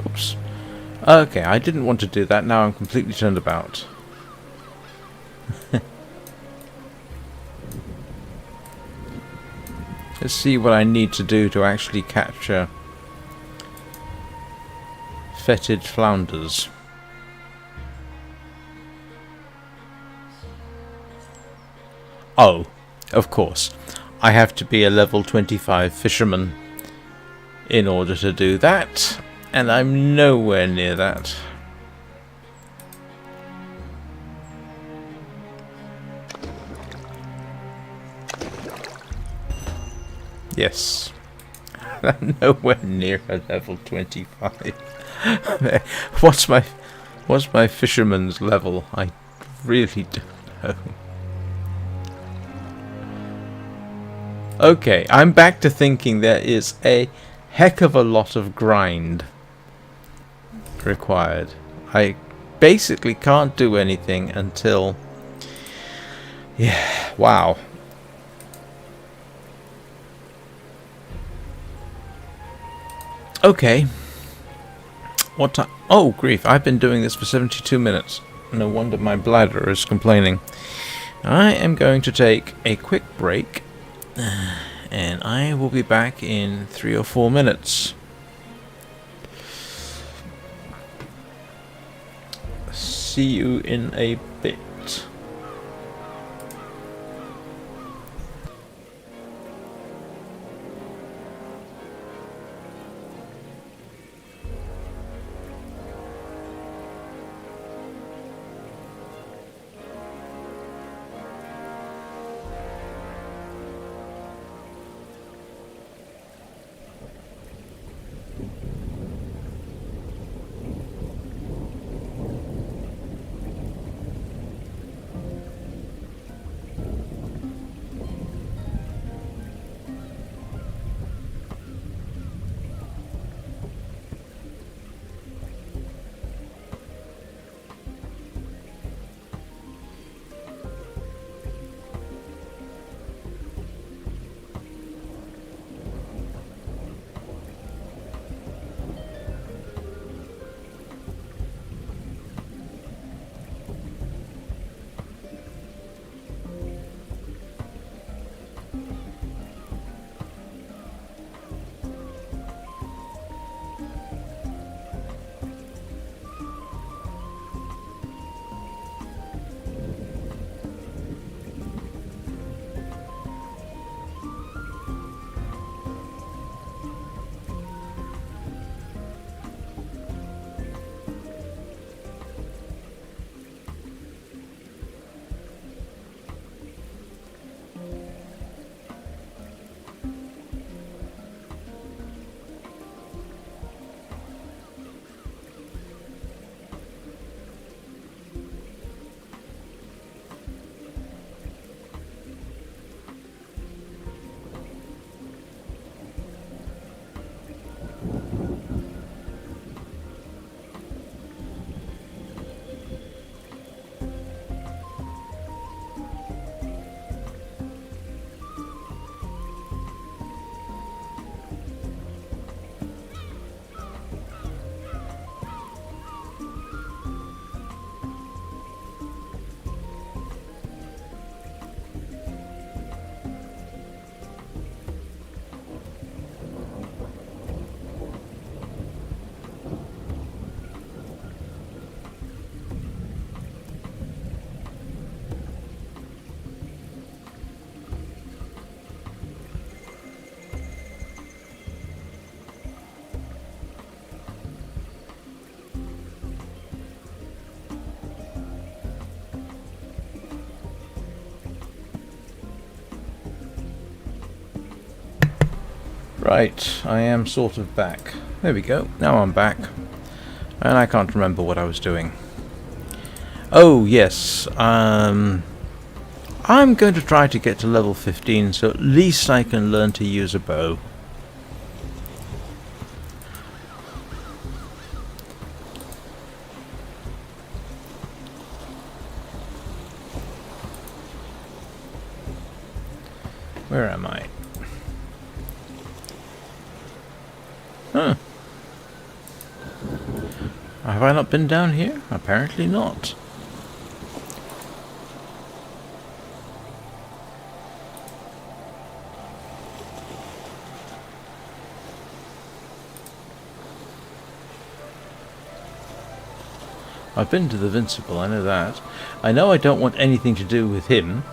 Oops. Okay, I didn't want to do that. Now I'm completely turned about. Let's see what I need to do to actually capture fetid flounders. Oh, of course. I have to be a level 25 fisherman in order to do that, and I'm nowhere near that. Yes. I'm nowhere near a level 25. What's my fisherman's level? I really don't know. Okay, I'm back to thinking there is a heck of a lot of grind required. I basically can't do anything until... Yeah, wow. Okay. What time? Oh, grief. I've been doing this for 72 minutes. No wonder my bladder is complaining. I am going to take a quick break. And I will be back in 3 or 4 minutes. See you in a bit. Right, I am sort of back. There we go. Now I'm back. And I can't remember what I was doing. Oh, yes. I'm going to try to get to level 15, so at least I can learn to use a bow. Where am I? Huh. Have I not been down here? Apparently not. I've been to the Vincible, I know that. I know I don't want anything to do with him.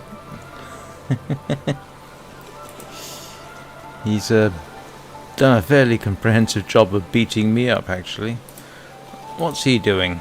He's done a fairly comprehensive job of beating me up, actually. What's he doing?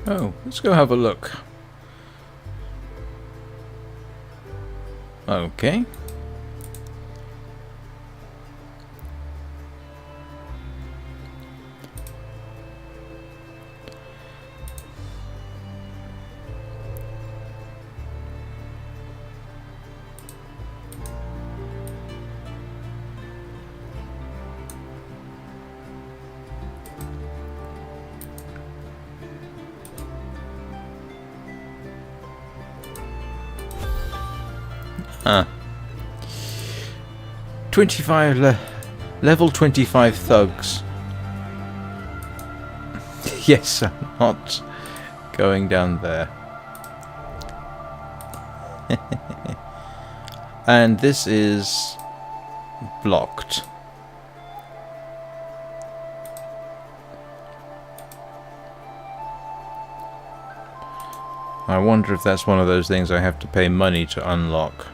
Oh, let's go have a look. Okay. Ah. 25 level 25 thugs. Yes, I'm not going down there. And this is blocked. I wonder if that's one of those things I have to pay money to unlock.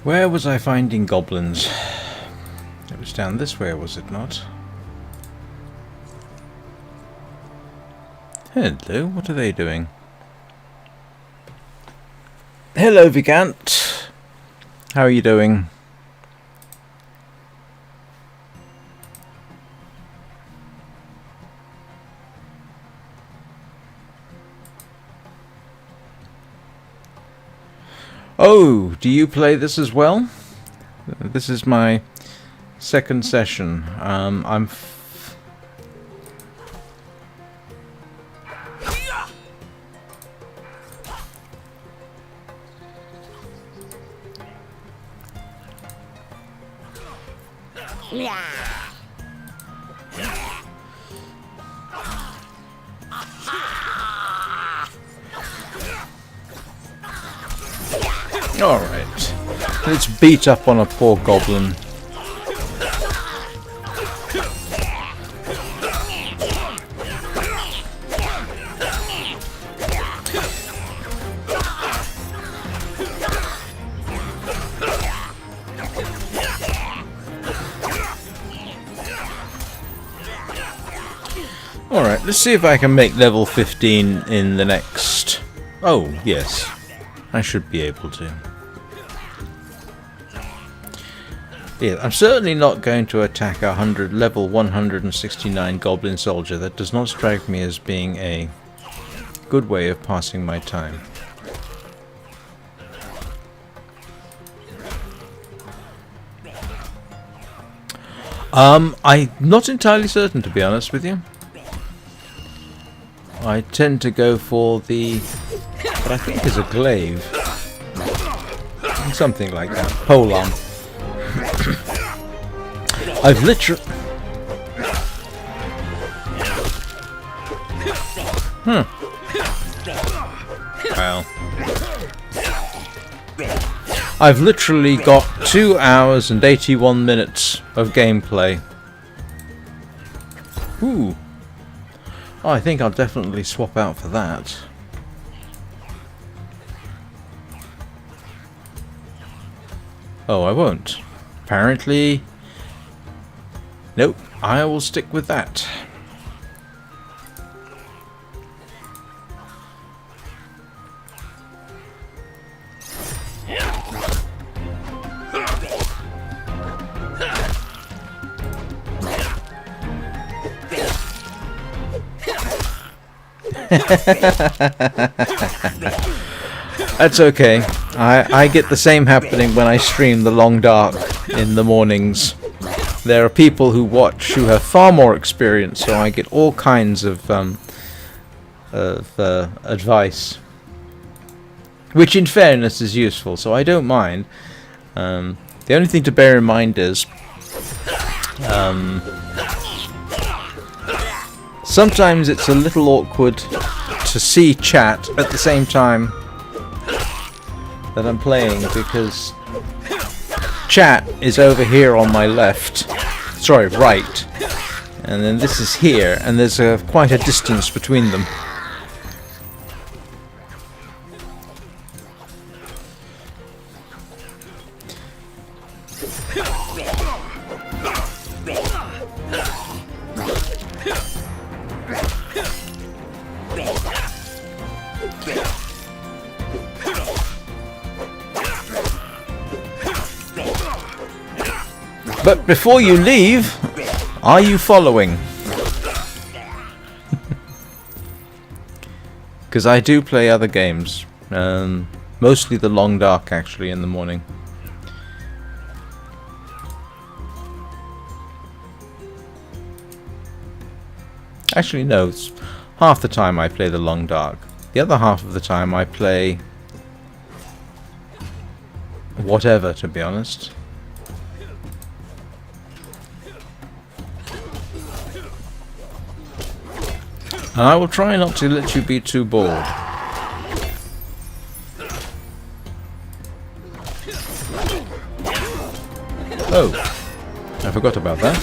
Where was I finding goblins? It was down this way, was it not? Hello, what are they doing? Hello, Vigant. How are you doing? Oh, do you play this as well? This is my second session. Alright, let's beat up on a poor goblin. Alright, let's see if I can make level 15 in the next... Oh, yes. I should be able to. Yeah, I'm certainly not going to attack a level 169 goblin soldier. That does not strike me as being a good way of passing my time. I'm not entirely certain, to be honest with you. I tend to go for what I think is a glaive. Something like that. Polearm. I've literally... Well... I've literally got 2 hours and 81 minutes of gameplay. Ooh. Oh, I think I'll definitely swap out for that. Oh, I won't. Apparently... Nope, I will stick with that. That's okay. I get the same happening when I stream The Long Dark in the mornings. There are people who watch who have far more experience, so I get all kinds of advice, which in fairness is useful, so I don't mind. The only thing to bear in mind is sometimes it's a little awkward to see chat at the same time that I'm playing, because chat is over here on my left, sorry, right, and then this is here, and there's quite a distance between them. But before you leave, are you following? Because I do play other games, mostly The Long Dark actually in the morning. Actually no, it's half the time I play The Long Dark. The other half of the time I play whatever, to be honest. And I will try not to let you be too bored. Oh, I forgot about that.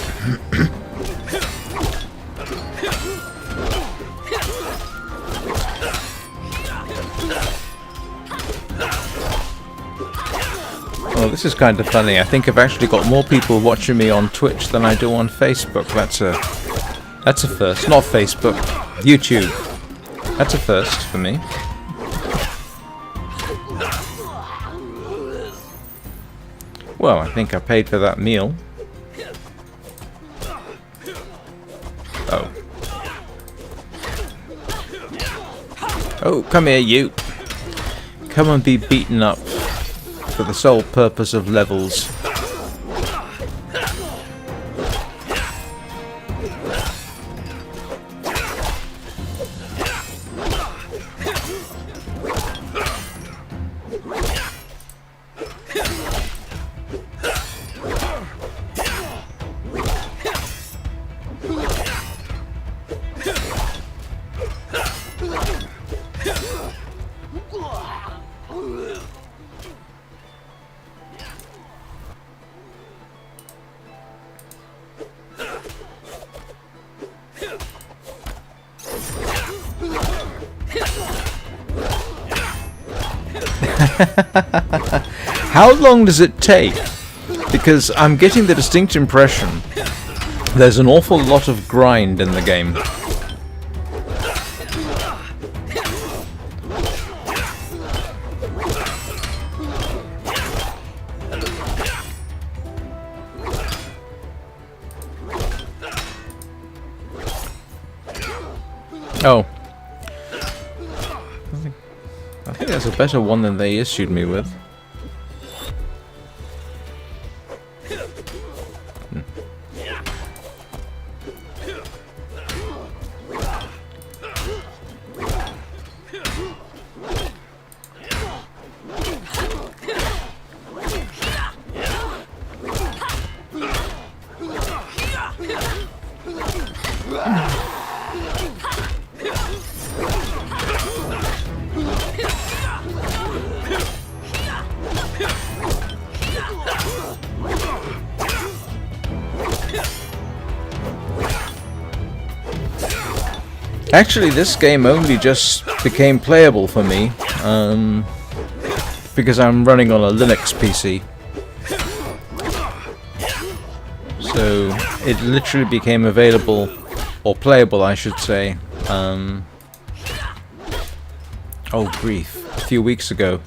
Oh, this is kind of funny. I think I've actually got more people watching me on Twitch than I do on Facebook. That's a first. Not Facebook. YouTube. That's a first for me. Well, I think I paid for that meal. Oh. Oh, come here, you. Come and be beaten up for the sole purpose of levels. How long does it take? Because I'm getting the distinct impression there's an awful lot of grind in the game. Oh. I think that's a better one than they issued me with. Actually, this game only just became playable for me because I'm running on a Linux PC. So it literally became available, or playable I should say, oh grief, a few weeks ago.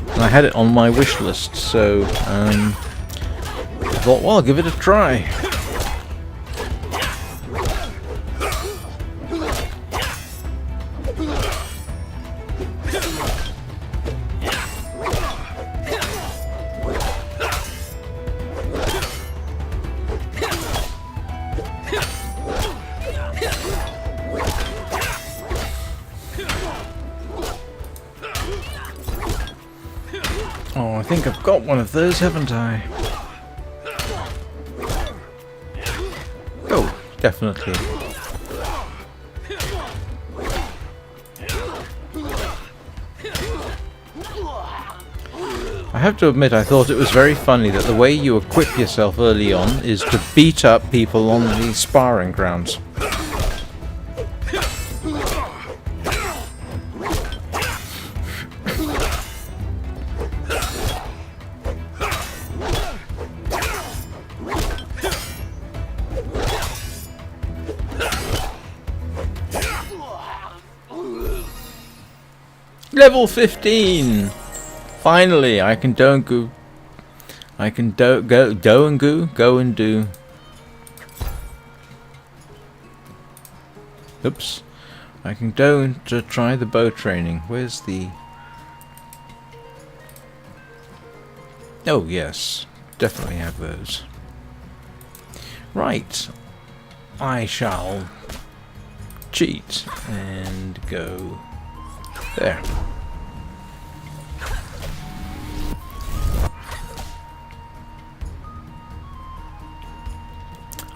And I had it on my wish list, so I thought, well, I'll give it a try. Oh, I think I've got one of those, haven't I? Oh, definitely. I have to admit, I thought it was very funny that the way you equip yourself early on is to beat up people on the sparring grounds. Level 15! Finally, I can go and do. I can go and do. Oops. I can go and try the bow training. Where's the... Oh, yes. Definitely have those. Right. I shall cheat and go there.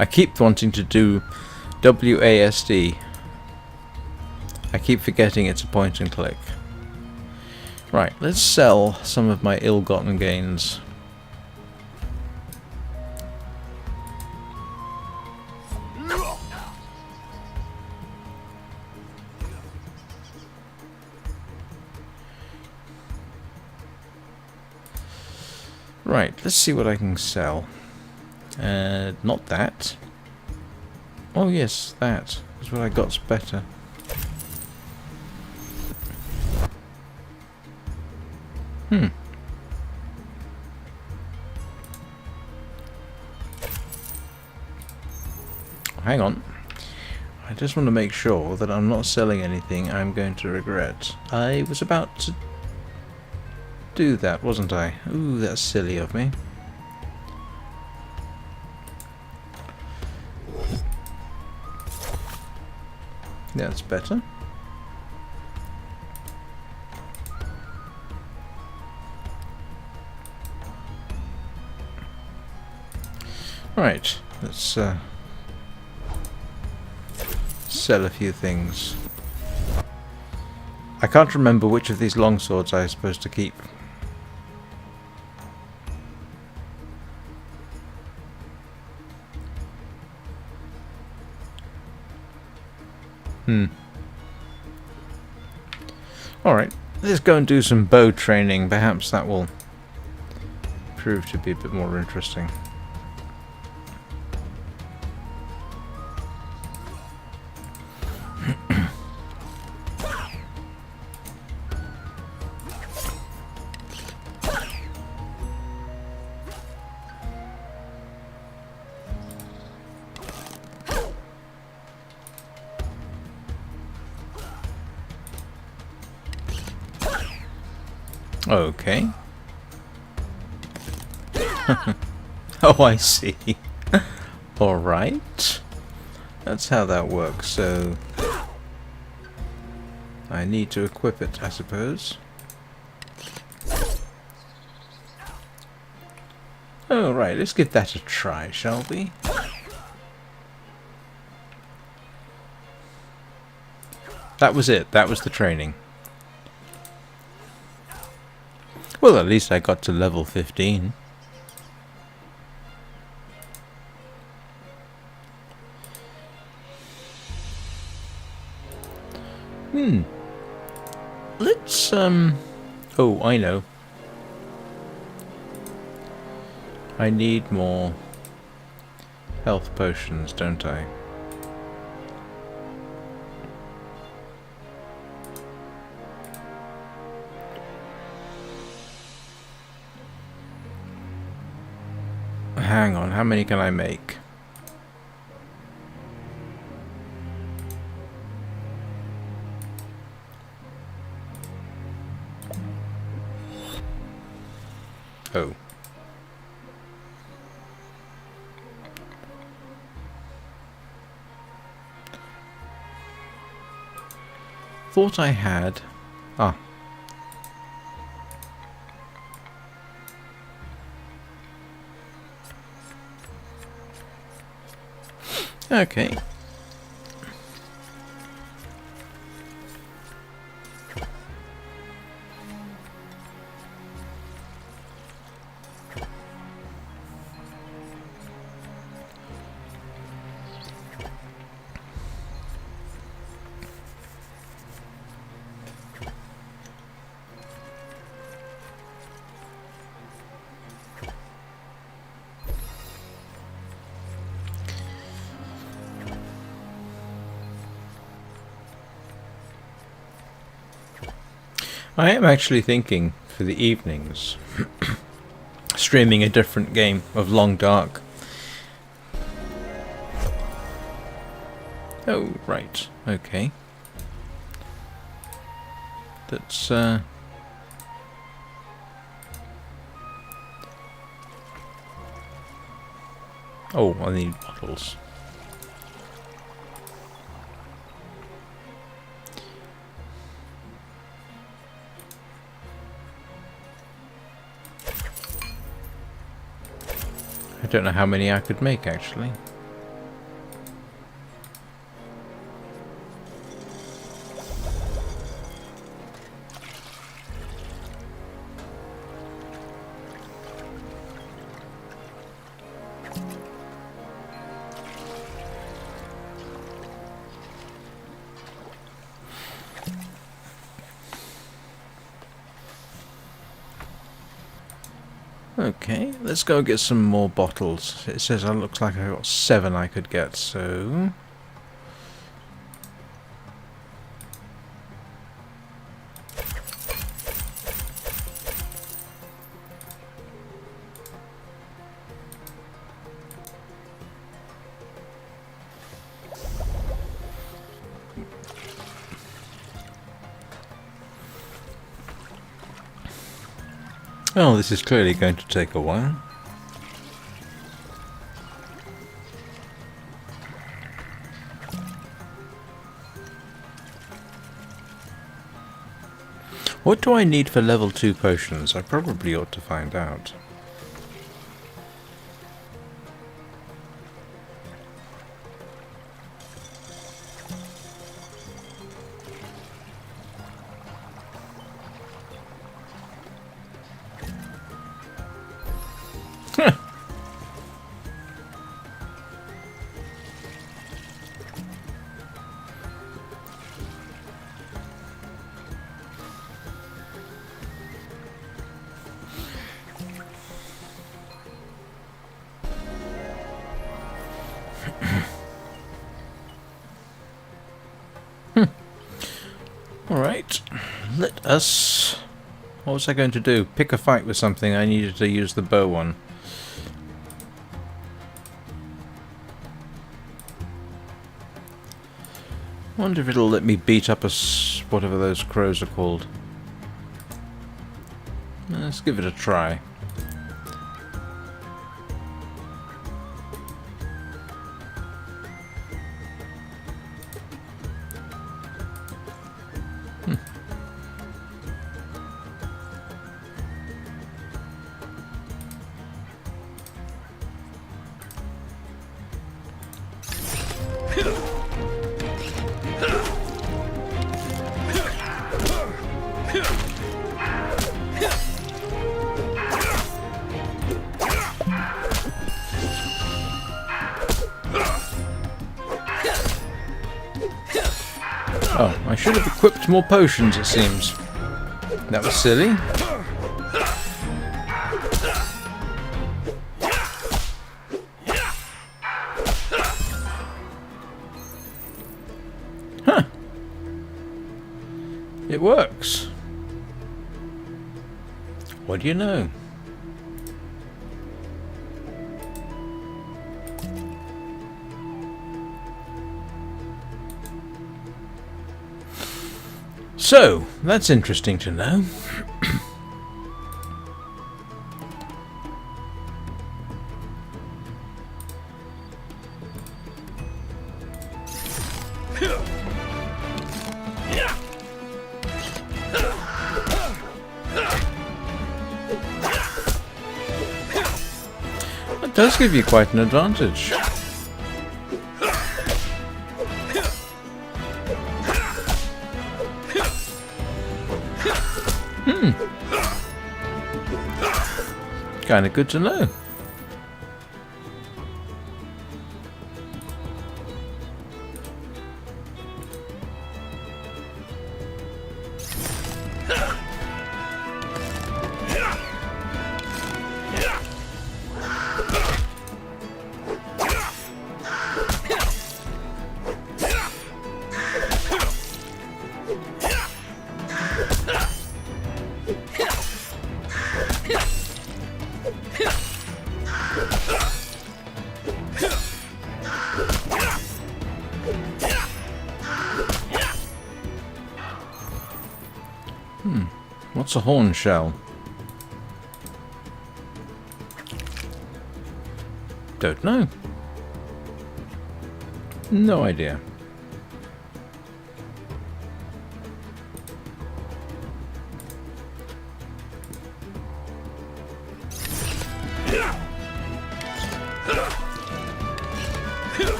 I keep wanting to do WASD. I keep forgetting it's a point and click. Right, let's sell some of my ill-gotten gains. Right, let's see what I can sell. Not that. Oh yes, that is what I got's better. Hang on. I just want to make sure that I'm not selling anything I'm going to regret. I was about to do that, wasn't I? Ooh, that's silly of me. That's better. Right, let's sell a few things. I can't remember which of these longswords I'm supposed to keep. Alright, let's go and do some bow training. Perhaps that will prove to be a bit more interesting. Okay. Oh, I see. Alright. That's how that works, so... I need to equip it, I suppose. Oh, right, let's give that a try, shall we? That was it. That was the training. Well, at least I got to level 15. Let's, oh, I know. I need more health potions, don't I? Hang on, how many can I make? Oh. Thought I had... Ah. Okay. I am actually thinking, for the evenings, streaming a different game of Long Dark. Oh, right. Okay. That's, Oh, I need bottles. I don't know how many I could make, actually. Okay, let's go get some more bottles. It says it looks like I got 7 I could get, so... Oh, this is clearly going to take a while. What do I need for level 2 potions? I probably ought to find out. Alright, let us... What was I going to do? Pick a fight with something. I needed to use the bow one. Wonder if it'll let me beat up whatever those crows are called. Let's give it a try. Oh, I should have equipped more potions, it seems. That was silly. Huh. It works. What do you know? So, that's interesting to know. That does give you quite an advantage. Kind of good to know. What's a horn shell? Don't know. No idea.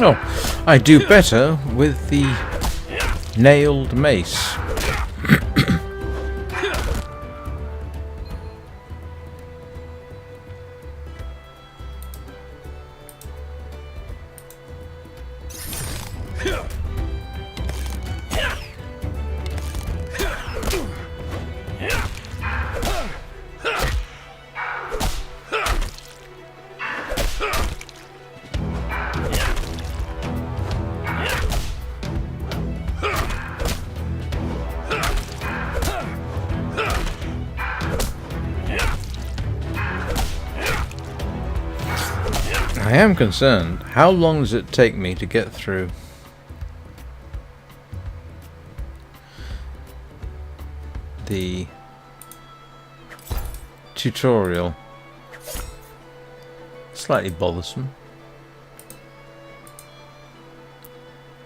Oh, I do better with the nailed mace. I am concerned. How long does it take me to get through the tutorial? Slightly bothersome.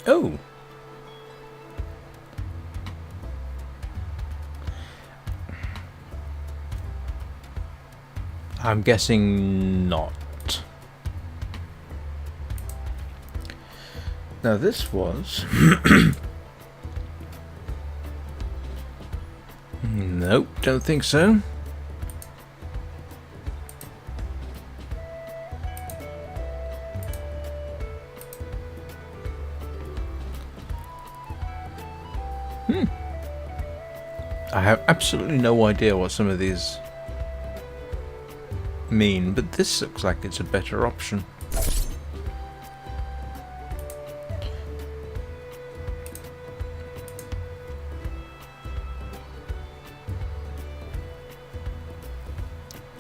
Oh! I'm guessing not. Now this was... Nope, don't think so. I have absolutely no idea what some of these mean, but this looks like it's a better option.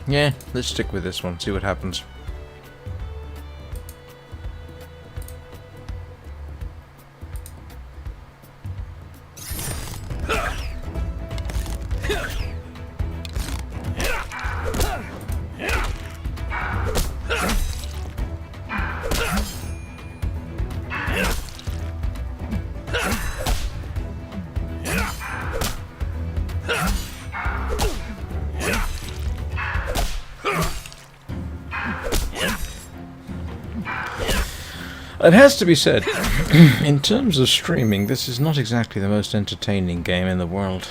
Yeah, let's stick with this one, see what happens. It has to be said, in terms of streaming, this is not exactly the most entertaining game in the world.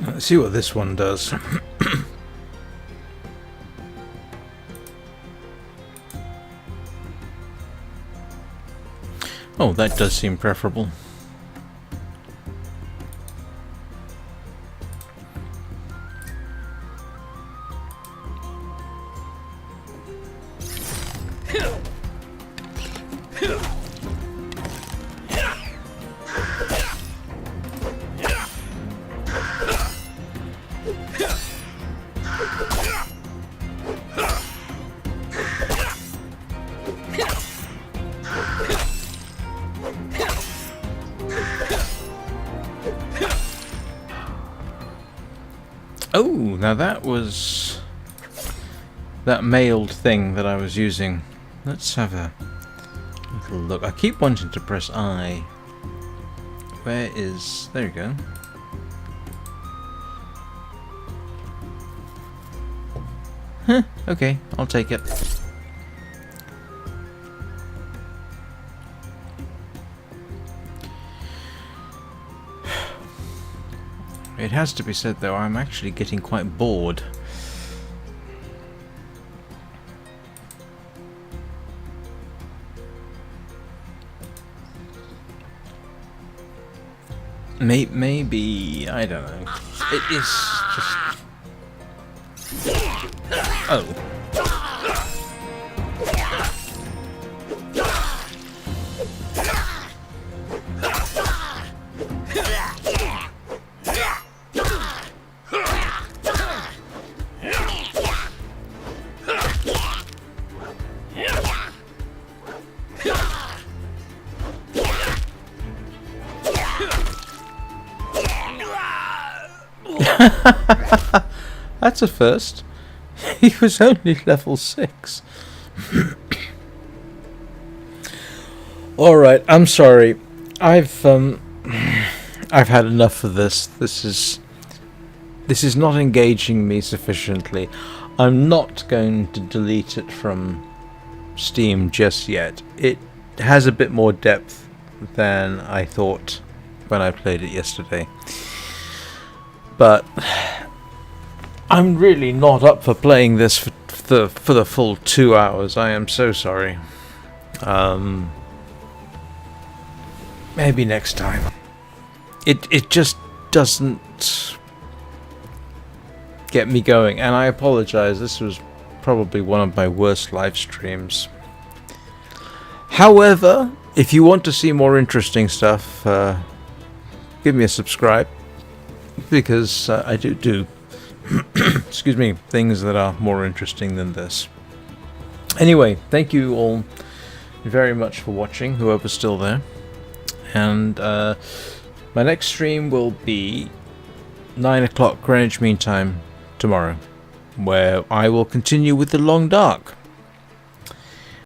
Let's see what this one does. Oh, that does seem preferable. Oh, now that was that mailed thing that I was using. Let's have a little look. I keep wanting to press I. Where is... there you go. Huh, okay, I'll take it. It has to be said, though, I'm actually getting quite bored. Maybe, I don't know. It is just... Oh. That's a first. He was only level 6. Alright, I'm sorry. I've had enough of this. This is not engaging me sufficiently. I'm not going to delete it from Steam just yet. It has a bit more depth than I thought when I played it yesterday. But I'm really not up for playing this for the full 2 hours. I am so sorry. Maybe next time. It just doesn't get me going. And I apologize, this was probably one of my worst live streams. However, if you want to see more interesting stuff, give me a subscribe, because I do excuse me, things that are more interesting than this. Anyway, thank you all very much for watching, whoever's still there. And my next stream will be 9 o'clock Greenwich Mean Time tomorrow, where I will continue with The Long Dark.